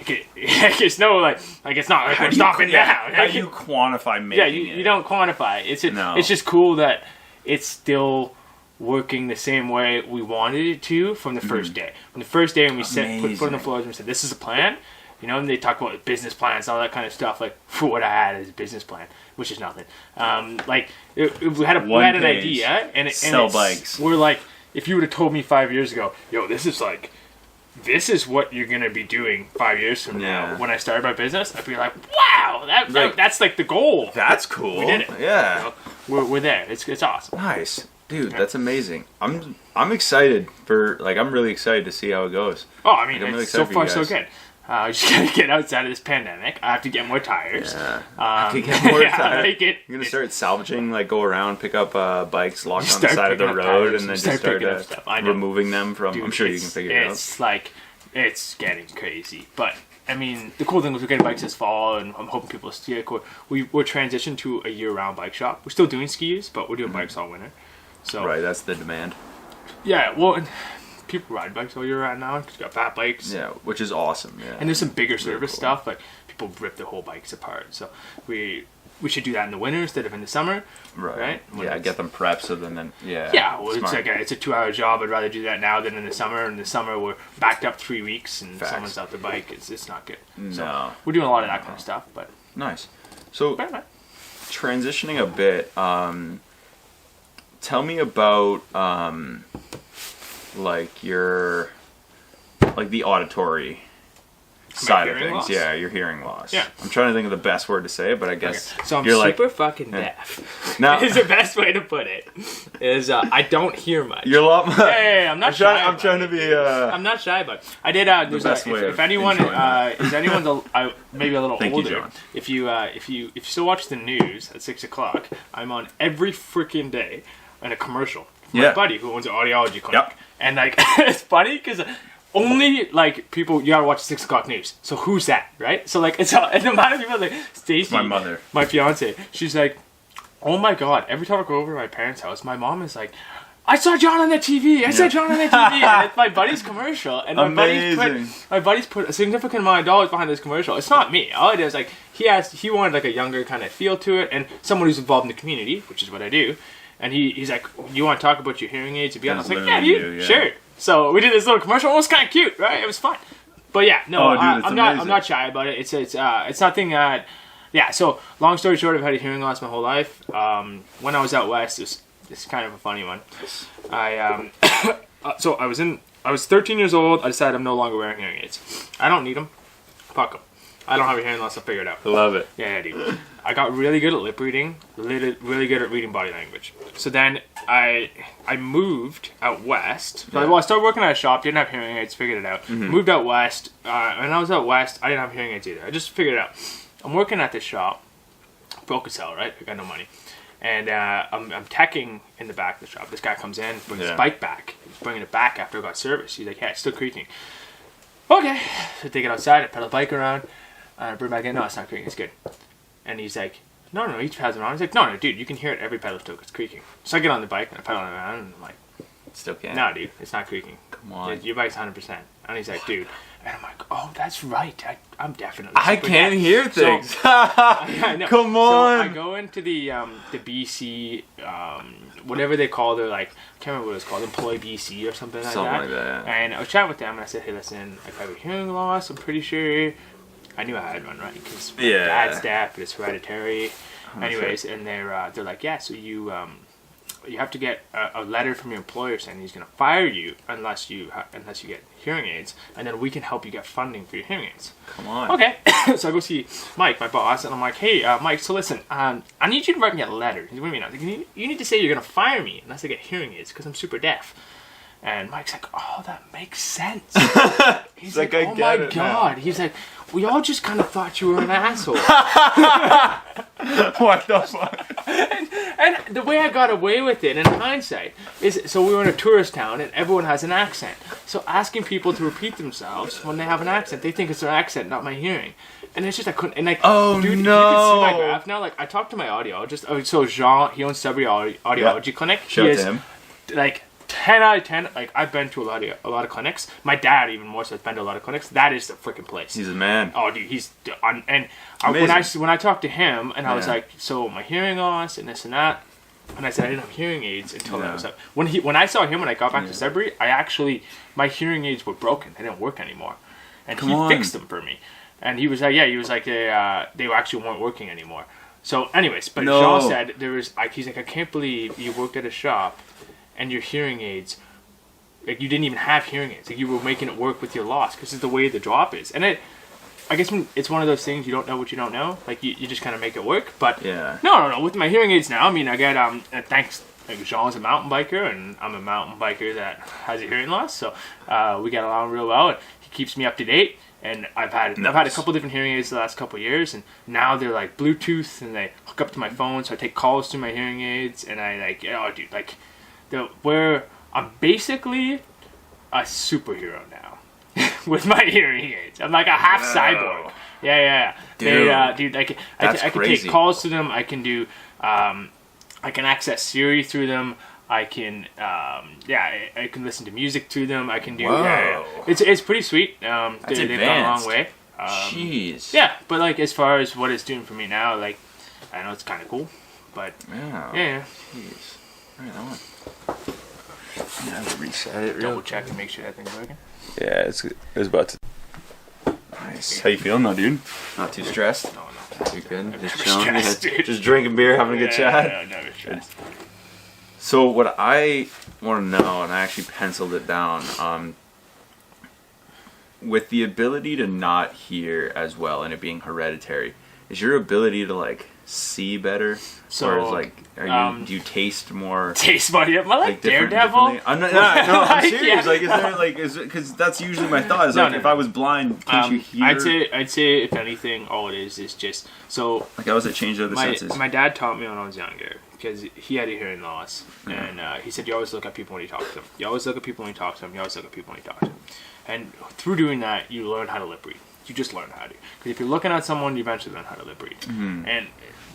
[SPEAKER 2] It's no like it's not like we're stopping now.
[SPEAKER 1] How do you quantify making it?
[SPEAKER 2] You don't quantify.
[SPEAKER 1] No.
[SPEAKER 2] It's just cool that it's still working the same way we wanted it to from the first day. From the first day when we put on the floors and we said, this is a plan. You know, and they talk about business plans, all that kind of stuff. Like, for what I had as a business plan, which is nothing. We had an idea, and
[SPEAKER 1] sell bikes.
[SPEAKER 2] We're like, if you would have told me 5 years ago, yo, this is what you're gonna be doing 5 years from now. When I started my business, I'd be like, wow, that's like the goal.
[SPEAKER 1] That's cool.
[SPEAKER 2] We did it.
[SPEAKER 1] Yeah,
[SPEAKER 2] you know, we're there. It's awesome.
[SPEAKER 1] Nice, dude. That's amazing. I'm excited for I'm really excited to see how it goes.
[SPEAKER 2] Oh, I mean,
[SPEAKER 1] I'm really
[SPEAKER 2] it's so
[SPEAKER 1] excited for
[SPEAKER 2] far
[SPEAKER 1] you
[SPEAKER 2] so
[SPEAKER 1] guys.
[SPEAKER 2] good. I just gotta get outside of this pandemic. I have to get more tires.
[SPEAKER 1] Yeah. I can get more tires.
[SPEAKER 2] You're
[SPEAKER 1] gonna start salvaging, go around, pick up bikes locked on the
[SPEAKER 2] Start
[SPEAKER 1] side of the
[SPEAKER 2] picking up
[SPEAKER 1] road,
[SPEAKER 2] tires
[SPEAKER 1] and then
[SPEAKER 2] and
[SPEAKER 1] just
[SPEAKER 2] start
[SPEAKER 1] start
[SPEAKER 2] picking up stuff. I know.
[SPEAKER 1] removing them from.
[SPEAKER 2] Dude,
[SPEAKER 1] I'm sure you can figure it out.
[SPEAKER 2] It's it's getting crazy. But I mean, the cool thing was we're getting bikes this fall, and I'm hoping people ski. We're transitioned to a year-round bike shop. We're still doing skis, but we're doing bikes all winter. So
[SPEAKER 1] Right, that's the demand.
[SPEAKER 2] yeah, well, and people ride bikes all year round now because you got fat bikes.
[SPEAKER 1] Yeah, which is awesome. Yeah,
[SPEAKER 2] And there's some bigger service
[SPEAKER 1] cool.
[SPEAKER 2] stuff, like people rip their whole bikes apart. So we should do that in the winter instead of in the summer. Right? When
[SPEAKER 1] Yeah,
[SPEAKER 2] it's-
[SPEAKER 1] get them prepped so then
[SPEAKER 2] Yeah, well,
[SPEAKER 1] smart.
[SPEAKER 2] it's a 2-hour job. I'd rather do that now than in the summer. In the summer, we're backed up 3 weeks and
[SPEAKER 1] Facts.
[SPEAKER 2] someone's out the bike. It's not good.
[SPEAKER 1] No.
[SPEAKER 2] So we're doing a lot of that kind of stuff, but
[SPEAKER 1] Nice. So transitioning a bit, tell me about your the auditory side of
[SPEAKER 2] hearing
[SPEAKER 1] things.
[SPEAKER 2] loss?
[SPEAKER 1] Yeah, your hearing loss.
[SPEAKER 2] Yeah.
[SPEAKER 1] I'm trying to think of the best word to say it, but I guess
[SPEAKER 2] so I'm
[SPEAKER 1] you're
[SPEAKER 2] super fucking deaf.
[SPEAKER 1] Now
[SPEAKER 2] is the best way to put it. Is I don't hear much.
[SPEAKER 1] you're a lot more.
[SPEAKER 2] Yeah, I'm not shy.
[SPEAKER 1] I'm trying to be.
[SPEAKER 2] I'm not shy about it. I did. There's
[SPEAKER 1] best way
[SPEAKER 2] if
[SPEAKER 1] of
[SPEAKER 2] anyone
[SPEAKER 1] enjoying that.
[SPEAKER 2] is anyone maybe a little
[SPEAKER 1] Thank you,
[SPEAKER 2] older.
[SPEAKER 1] John.
[SPEAKER 2] If you still watch the news at 6:00, I'm on every freaking day in a commercial. My
[SPEAKER 1] Yeah.
[SPEAKER 2] buddy who owns an audiology clinic,
[SPEAKER 1] Yep.
[SPEAKER 2] and it's funny because only people you gotta watch 6:00 news. So who's that, right? So it's and the amount of people Stacy,
[SPEAKER 1] My mother,
[SPEAKER 2] my fiance, she's like, oh my god! Every time I go over to my parents' house, my mom is like, I saw John on the TV. I saw John on the TV. And it's my buddy's commercial, and my buddy's put a significant amount of dollars behind this commercial. It's not me. All it is he wanted a younger kind of feel to it, and someone who's involved in the community, which is what I do. And he's like, you want to talk about your hearing aids? To be honest, I was like, yeah, dude, sure. So we did this little commercial. It was kind of cute, right? It was fun. But yeah, no,
[SPEAKER 1] Oh, dude, it's
[SPEAKER 2] I'm
[SPEAKER 1] amazing.
[SPEAKER 2] not shy about it. It's nothing that. Yeah. So long story short, I've had a hearing loss my whole life. When I was out west, it's kind of a funny one. So I was 13 years old. I decided I'm no longer wearing hearing aids. I don't need them. Fuck them. I don't have a hearing loss. I'll figure it out.
[SPEAKER 1] I love it.
[SPEAKER 2] Yeah, dude. I got really good at lip reading, really good at reading body language. So then I moved out west. So I started working at a shop, didn't have hearing aids, figured it out. Moved out west. When I was out west, I didn't have hearing aids either. I just figured it out. I'm working at this shop, broke as hell, right? I got no money. And I'm teching in the back of the shop. This guy comes in, brings his bike back. He's bringing it back after it got serviced. He's like, yeah, it's still creaking. Okay. So I take it outside, I pedal the bike around, and I bring it back in. No, it's not creaking, it's good. And he's like, no, he pedals it around. He's like, no, dude, you can hear it every pedal stroke, it's creaking. So I get on the bike and I pedal it around, and I'm like,
[SPEAKER 1] Still can't.
[SPEAKER 2] no, dude, it's not creaking.
[SPEAKER 1] Come on.
[SPEAKER 2] Your bike's 100%. And he's like, dude. And I'm like, oh, that's right. I'm definitely.
[SPEAKER 1] I can't hear things.
[SPEAKER 2] I know.
[SPEAKER 1] Come on.
[SPEAKER 2] So I go into the BC, whatever they call their, like, I can't remember what it's called, Employee BC or something like that.
[SPEAKER 1] Something like that, yeah.
[SPEAKER 2] And I was chatting with them and I said, hey, listen, if I have a hearing loss, I'm pretty sure. I knew I had one, right? Because my dad's deaf, it's hereditary. Anyways, and they're like, yeah, so you have to get a letter from your employer saying he's going to fire you unless you get hearing aids, and then we can help you get funding for your hearing aids.
[SPEAKER 1] Come on.
[SPEAKER 2] Okay. So I go see Mike, my boss, and I'm like, hey, Mike, so listen, I need you to write me a letter. He's like, what do you mean? I was like, you need to say you're going to fire me unless I get hearing aids because I'm super deaf. And Mike's like, oh, that makes sense. He's like,
[SPEAKER 1] I
[SPEAKER 2] oh
[SPEAKER 1] get
[SPEAKER 2] my
[SPEAKER 1] it
[SPEAKER 2] God.
[SPEAKER 1] now.
[SPEAKER 2] We we all just kind of thought you were an asshole.
[SPEAKER 1] What the fuck?
[SPEAKER 2] And the way I got away with it in hindsight is, so we were in a tourist town and everyone has an accent. So asking people to repeat themselves when they have an accent, they think it's their accent, not my hearing. And it's just, I couldn't, and like,
[SPEAKER 1] Oh,
[SPEAKER 2] dude,
[SPEAKER 1] no.
[SPEAKER 2] you can see my graph now. Like, I talked to my audiologist. Oh, so Jean, he owns Sudbury Audiology Clinic.
[SPEAKER 1] Shout
[SPEAKER 2] He
[SPEAKER 1] out
[SPEAKER 2] is,
[SPEAKER 1] to him.
[SPEAKER 2] like, 10 out of 10, like, I've been to a lot of clinics. My dad, even more so, has been to a lot of clinics. That is the freaking place.
[SPEAKER 1] He's a man.
[SPEAKER 2] Oh, dude, he's on. And
[SPEAKER 1] Amazing.
[SPEAKER 2] when I talked to him, and I was
[SPEAKER 1] Yeah.
[SPEAKER 2] like, so my hearing loss and this and that, and I said I didn't have hearing aids until I
[SPEAKER 1] Yeah.
[SPEAKER 2] was up. When I saw him when I got back to Sudbury, my hearing aids were broken. They didn't work anymore, and
[SPEAKER 1] Come
[SPEAKER 2] he
[SPEAKER 1] on.
[SPEAKER 2] fixed them for me. And he was like, they actually weren't working anymore. So, anyways, but
[SPEAKER 1] No.
[SPEAKER 2] Jean said he's like, I can't believe you worked at a shop, and your hearing aids. Like, you didn't even have hearing aids. Like, you were making it work with your loss because it's the way the drop is. And I guess it's one of those things, you don't know what you don't know. Like, you just kind of make it work. But
[SPEAKER 1] Yeah.
[SPEAKER 2] no. With my hearing aids now, I mean, I get thanks. Like, Jean's a mountain biker, and I'm a mountain biker that has a hearing loss. So we get along real well. And he keeps me up to date. And I've had a couple different hearing aids the last couple of years, and now they're like Bluetooth, and they hook up to my phone, so I take calls through my hearing aids, and I like, oh, dude, like, I'm basically a superhero now with my hearing aids. I'm like a half cyborg. Yeah.
[SPEAKER 1] Dude,
[SPEAKER 2] I can take
[SPEAKER 1] crazy.
[SPEAKER 2] calls to them. I can do, I can access Siri through them. I can, I can listen to music through them. I can do,
[SPEAKER 1] Whoa.
[SPEAKER 2] It's pretty sweet. They've gone a long
[SPEAKER 1] advanced.
[SPEAKER 2] way.
[SPEAKER 1] Jeez.
[SPEAKER 2] Yeah, but like as far as what it's doing for me now, like I know it's kind of cool, but yeah.
[SPEAKER 1] Jeez. Right on. I have to reset it.
[SPEAKER 2] Double check and make sure that thing's working.
[SPEAKER 1] Yeah, it was about to. Nice. How you feeling now, dude? Not too stressed?
[SPEAKER 2] No.
[SPEAKER 1] You good?
[SPEAKER 2] I'm
[SPEAKER 1] Just
[SPEAKER 2] never
[SPEAKER 1] chilling?
[SPEAKER 2] stressed, dude.
[SPEAKER 1] Just drinking beer, having a good chat?
[SPEAKER 2] No, never stressed.
[SPEAKER 1] So what I want to know, and I actually penciled it down, with the ability to not hear as well and it being hereditary, is your ability to like see better?
[SPEAKER 2] So,
[SPEAKER 1] or is do you taste more?
[SPEAKER 2] Taste buddy, am I like
[SPEAKER 1] different-
[SPEAKER 2] Daredevil?
[SPEAKER 1] differently? I'm not, no, I'm
[SPEAKER 2] Like,
[SPEAKER 1] serious.
[SPEAKER 2] yeah.
[SPEAKER 1] Like, is there like, because that's usually my thought. Is
[SPEAKER 2] No,
[SPEAKER 1] like,
[SPEAKER 2] no,
[SPEAKER 1] if
[SPEAKER 2] no.
[SPEAKER 1] I was blind, can't you hear?
[SPEAKER 2] I'd say if anything, all it is just so.
[SPEAKER 1] Like, how does it change the other senses?
[SPEAKER 2] My dad taught me when I was younger because he had a hearing loss, and he said you always look at people when you talk to them. You always look at people when you talk to them. You always look at people when you talk to them. And through doing that, you learn how to lip read. You just learn how to. Because if you're looking at someone, you eventually learn how to lip read. And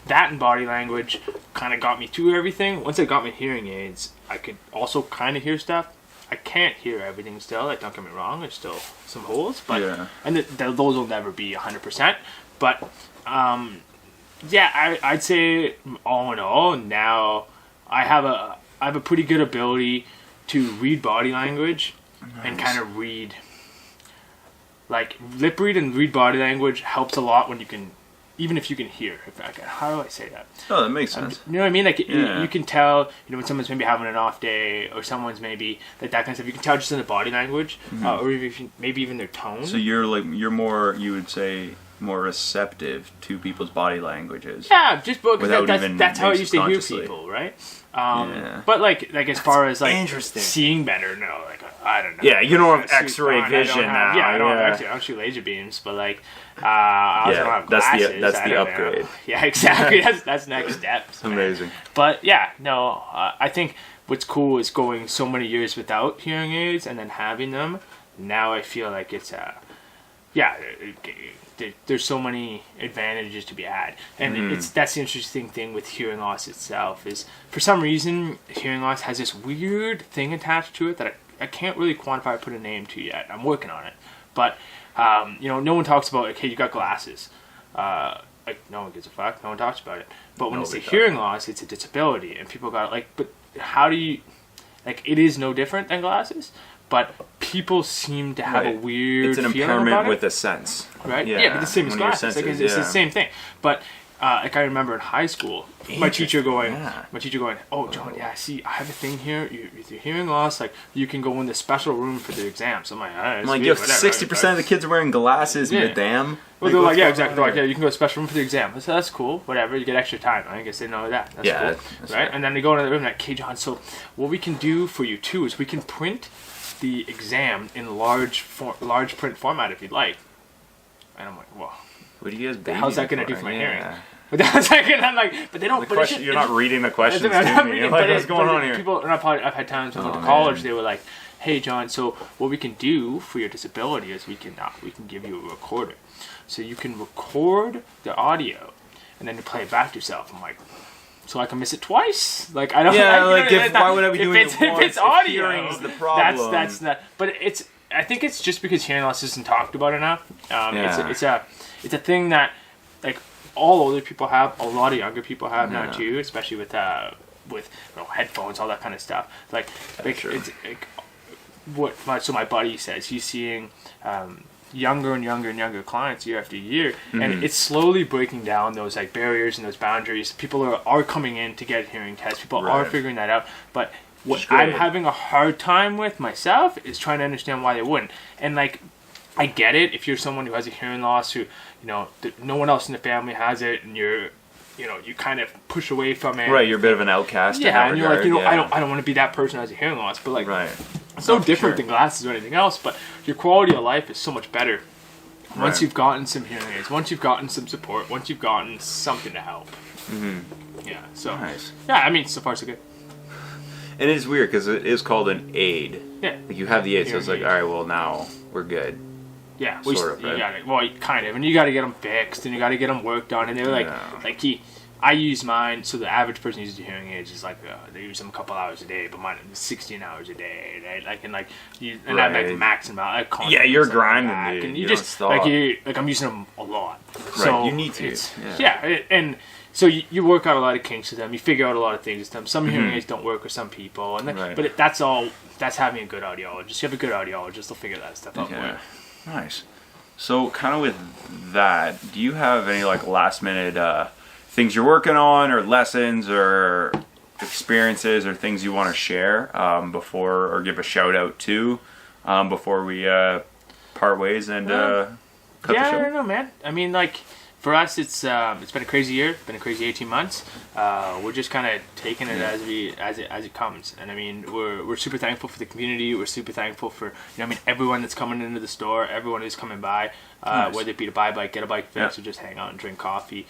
[SPEAKER 2] that and body language kind of got me through everything. Once I got my hearing aids, I could also kind of hear stuff. I can't hear everything still. Like, don't get me wrong, there's still some holes, but and those will never be 100%. But I'd say all in all, now I have a pretty good ability to read body language and kind of read like lip read and read body language helps a lot when you can, even if you can hear. How do I say that?
[SPEAKER 1] Oh, that makes sense.
[SPEAKER 2] You know what I mean? Like
[SPEAKER 1] Yeah.
[SPEAKER 2] you can tell, when someone's maybe having an off day, or someone's maybe like that kind of stuff. You can tell just in the body language, or maybe even their tone.
[SPEAKER 1] So you're more, you would say, more receptive to people's body languages.
[SPEAKER 2] Yeah, just because
[SPEAKER 1] Without
[SPEAKER 2] that's how I
[SPEAKER 1] maybe
[SPEAKER 2] used to hear
[SPEAKER 1] subconsciously.
[SPEAKER 2] people, right?
[SPEAKER 1] Yeah.
[SPEAKER 2] But like as far as like
[SPEAKER 1] interesting.
[SPEAKER 2] seeing better, no, like I don't know.
[SPEAKER 1] Yeah, you don't have
[SPEAKER 2] I shoot
[SPEAKER 1] X-ray
[SPEAKER 2] fine. I don't
[SPEAKER 1] vision
[SPEAKER 2] have-
[SPEAKER 1] now.
[SPEAKER 2] Yeah, I don't
[SPEAKER 1] yeah.
[SPEAKER 2] have X-ray. I don't shoot laser beams, but like I also don't have glasses.
[SPEAKER 1] that's
[SPEAKER 2] I
[SPEAKER 1] the
[SPEAKER 2] don't know.
[SPEAKER 1] upgrade.
[SPEAKER 2] Yeah, exactly. that's next steps. man.
[SPEAKER 1] Amazing.
[SPEAKER 2] But yeah, no, I think what's cool is going so many years without hearing aids and then having them. Now I feel like it's there's so many advantages to be had, and that's the interesting thing with hearing loss itself is for some reason hearing loss has this weird thing attached to it that I can't really quantify or put a name to yet. I'm working on it, but no one talks about okay, you got glasses. Like no one gives a fuck. No one talks about it. But when it's a hearing loss, it's a disability, and people got like, but how do you like? It is no different than glasses. But people seem to have a weird
[SPEAKER 1] It's an
[SPEAKER 2] feeling
[SPEAKER 1] impairment
[SPEAKER 2] about it.
[SPEAKER 1] with a sense.
[SPEAKER 2] Right? Yeah, but the same as
[SPEAKER 1] One of your
[SPEAKER 2] glasses. Like,
[SPEAKER 1] senses,
[SPEAKER 2] it's the
[SPEAKER 1] yeah.
[SPEAKER 2] same thing. But like I remember in high school, my teacher going, "Oh, John, yeah, see, I have a thing here. With your hearing loss, like you can go in the special room for the exams." I'm like,
[SPEAKER 1] I'm like, yo, 60% of the kids are wearing glasses.
[SPEAKER 2] Yeah.
[SPEAKER 1] Madame.
[SPEAKER 2] Well, they're like, yeah, exactly. They're
[SPEAKER 1] on
[SPEAKER 2] like, yeah, you can go to the special room for the exam. So that's cool. Whatever, you get extra time. I guess they know that. That's
[SPEAKER 1] Yeah,
[SPEAKER 2] cool,
[SPEAKER 1] that's
[SPEAKER 2] right?
[SPEAKER 1] right.
[SPEAKER 2] And then they go into the room like, "Okay, John. So what we can do for you too is we can print the exam in large print format if you'd like." And I'm like, "Whoa,
[SPEAKER 1] What do you guys?
[SPEAKER 2] how's that gonna do for my hearing?" But that's like, and I'm like, but they don't.
[SPEAKER 1] The
[SPEAKER 2] but
[SPEAKER 1] question, you're not reading the questions to
[SPEAKER 2] I'm
[SPEAKER 1] me.
[SPEAKER 2] reading,
[SPEAKER 1] You're like,
[SPEAKER 2] but
[SPEAKER 1] what's going on here?
[SPEAKER 2] People, and I've had times when I went to
[SPEAKER 1] Oh,
[SPEAKER 2] college,
[SPEAKER 1] man.
[SPEAKER 2] they were like, "Hey, John, so what we can do for your disability is we can give you a recorder, so you can record the audio, and then you play it back to yourself." I'm like, so I can miss it twice? Like I don't.
[SPEAKER 1] Yeah,
[SPEAKER 2] like,
[SPEAKER 1] why would I be doing it
[SPEAKER 2] if
[SPEAKER 1] once?
[SPEAKER 2] it's audio,
[SPEAKER 1] hearing's the problem.
[SPEAKER 2] That's not. But it's. I think it's just because hearing loss isn't talked about enough. It's a thing that like all older people have, a lot of younger people have now too, especially with headphones, all that kind of stuff. Like
[SPEAKER 1] Sure.
[SPEAKER 2] it's like my buddy says he's seeing younger and younger and younger clients year after year, and it's slowly breaking down those like barriers and those boundaries. People are coming in to get hearing tests. People are
[SPEAKER 1] Right.
[SPEAKER 2] figuring that out, but what
[SPEAKER 1] Which is great.
[SPEAKER 2] I'm having a hard time with myself is trying to understand why they wouldn't. And like, I get it if you're someone who has a hearing loss, who no one else in the family has it, and you kind of push away from it.
[SPEAKER 1] Right, you're a bit of an outcast. in
[SPEAKER 2] Yeah,
[SPEAKER 1] that
[SPEAKER 2] and you're like,
[SPEAKER 1] regard,
[SPEAKER 2] I don't want to be that person who has a hearing loss, but like,
[SPEAKER 1] Right.
[SPEAKER 2] it's no
[SPEAKER 1] Oh, for
[SPEAKER 2] different
[SPEAKER 1] sure.
[SPEAKER 2] than glasses or anything else. But your quality of life is so much better once
[SPEAKER 1] Right.
[SPEAKER 2] you've gotten some hearing aids, once you've gotten some support, once you've gotten something to help. Yeah. So.
[SPEAKER 1] Nice.
[SPEAKER 2] Yeah, I mean, so far so good.
[SPEAKER 1] It is weird because it is called an aid.
[SPEAKER 2] Yeah.
[SPEAKER 1] Like you have the aid, so it's like,
[SPEAKER 2] Hearing
[SPEAKER 1] all
[SPEAKER 2] aid.
[SPEAKER 1] right, well now we're good.
[SPEAKER 2] Yeah,
[SPEAKER 1] Sort of,
[SPEAKER 2] you
[SPEAKER 1] right?
[SPEAKER 2] got it. Well, kind of, and you got to get them fixed, and you got to get them worked on. And they were like I use mine. So the average person who uses a hearing aid is like they use them a couple hours a day, but mine is 16 hours a day. Right? Like and I'm like
[SPEAKER 1] Right.
[SPEAKER 2] maxing out. Like,
[SPEAKER 1] Yeah, you're
[SPEAKER 2] constantly
[SPEAKER 1] grinding,
[SPEAKER 2] back,
[SPEAKER 1] dude.
[SPEAKER 2] And
[SPEAKER 1] You
[SPEAKER 2] just
[SPEAKER 1] don't stop.
[SPEAKER 2] like I'm using them a lot. So
[SPEAKER 1] you need to,
[SPEAKER 2] it's-
[SPEAKER 1] yeah.
[SPEAKER 2] and so you work out a lot of kinks with them. You figure out a lot of things with them. Some hearing aids don't work with some people, and
[SPEAKER 1] Right.
[SPEAKER 2] but that's all. That's having a good audiologist. You have a good audiologist, they'll figure that stuff out for you.
[SPEAKER 1] Yeah. Nice. So, kind of with that, do you have any like last minute things you're working on, or lessons, or experiences, or things you want to share before, or give a shout out to before we part ways and cut the
[SPEAKER 2] Yeah, I
[SPEAKER 1] show?
[SPEAKER 2] don't know, man. I mean, like for us, it's been a crazy year. It's been a crazy 18 months. We're just kind of taking it as it comes. And I mean, we're super thankful for the community. We're super thankful for everyone that's coming into the store, everyone who's coming by,
[SPEAKER 1] Nice.
[SPEAKER 2] whether it be to buy a bike, get a bike fixed,
[SPEAKER 1] Yeah.
[SPEAKER 2] or just hang out and drink coffee.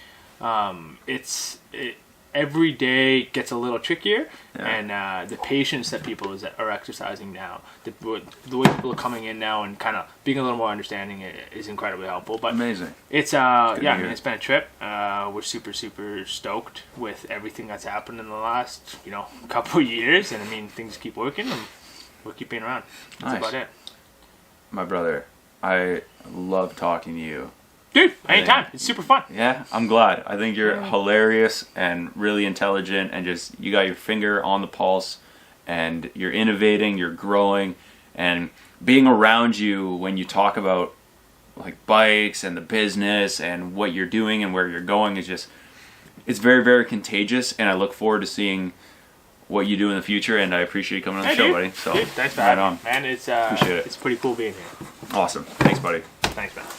[SPEAKER 2] Every day gets a little trickier, and the patience that people are exercising now, the way people are coming in now and kind of being a little more understanding is incredibly helpful. But
[SPEAKER 1] Amazing.
[SPEAKER 2] it's
[SPEAKER 1] to
[SPEAKER 2] I
[SPEAKER 1] hear.
[SPEAKER 2] mean, it's been a trip. We're super stoked with everything that's happened in the last couple of years, and I mean things keep working, and we'll keep being around. That's
[SPEAKER 1] Nice.
[SPEAKER 2] about it,
[SPEAKER 1] My brother, I love talking to you.
[SPEAKER 2] dude. Anytime, it's super fun.
[SPEAKER 1] Yeah, I'm glad. I think you're hilarious and really intelligent, and just you got your finger on the pulse, and you're innovating, you're growing, and being around you when you talk about like bikes and the business and what you're doing and where you're going is just, it's very, very contagious, and I look forward to seeing what you do in the future, and I appreciate you coming on the show, buddy. So
[SPEAKER 2] Dude, thanks for
[SPEAKER 1] right
[SPEAKER 2] having
[SPEAKER 1] on.
[SPEAKER 2] me, man. It's
[SPEAKER 1] Appreciate it.
[SPEAKER 2] it's pretty cool being here.
[SPEAKER 1] Awesome. Thanks, buddy.
[SPEAKER 2] Thanks, man.
[SPEAKER 1] Right.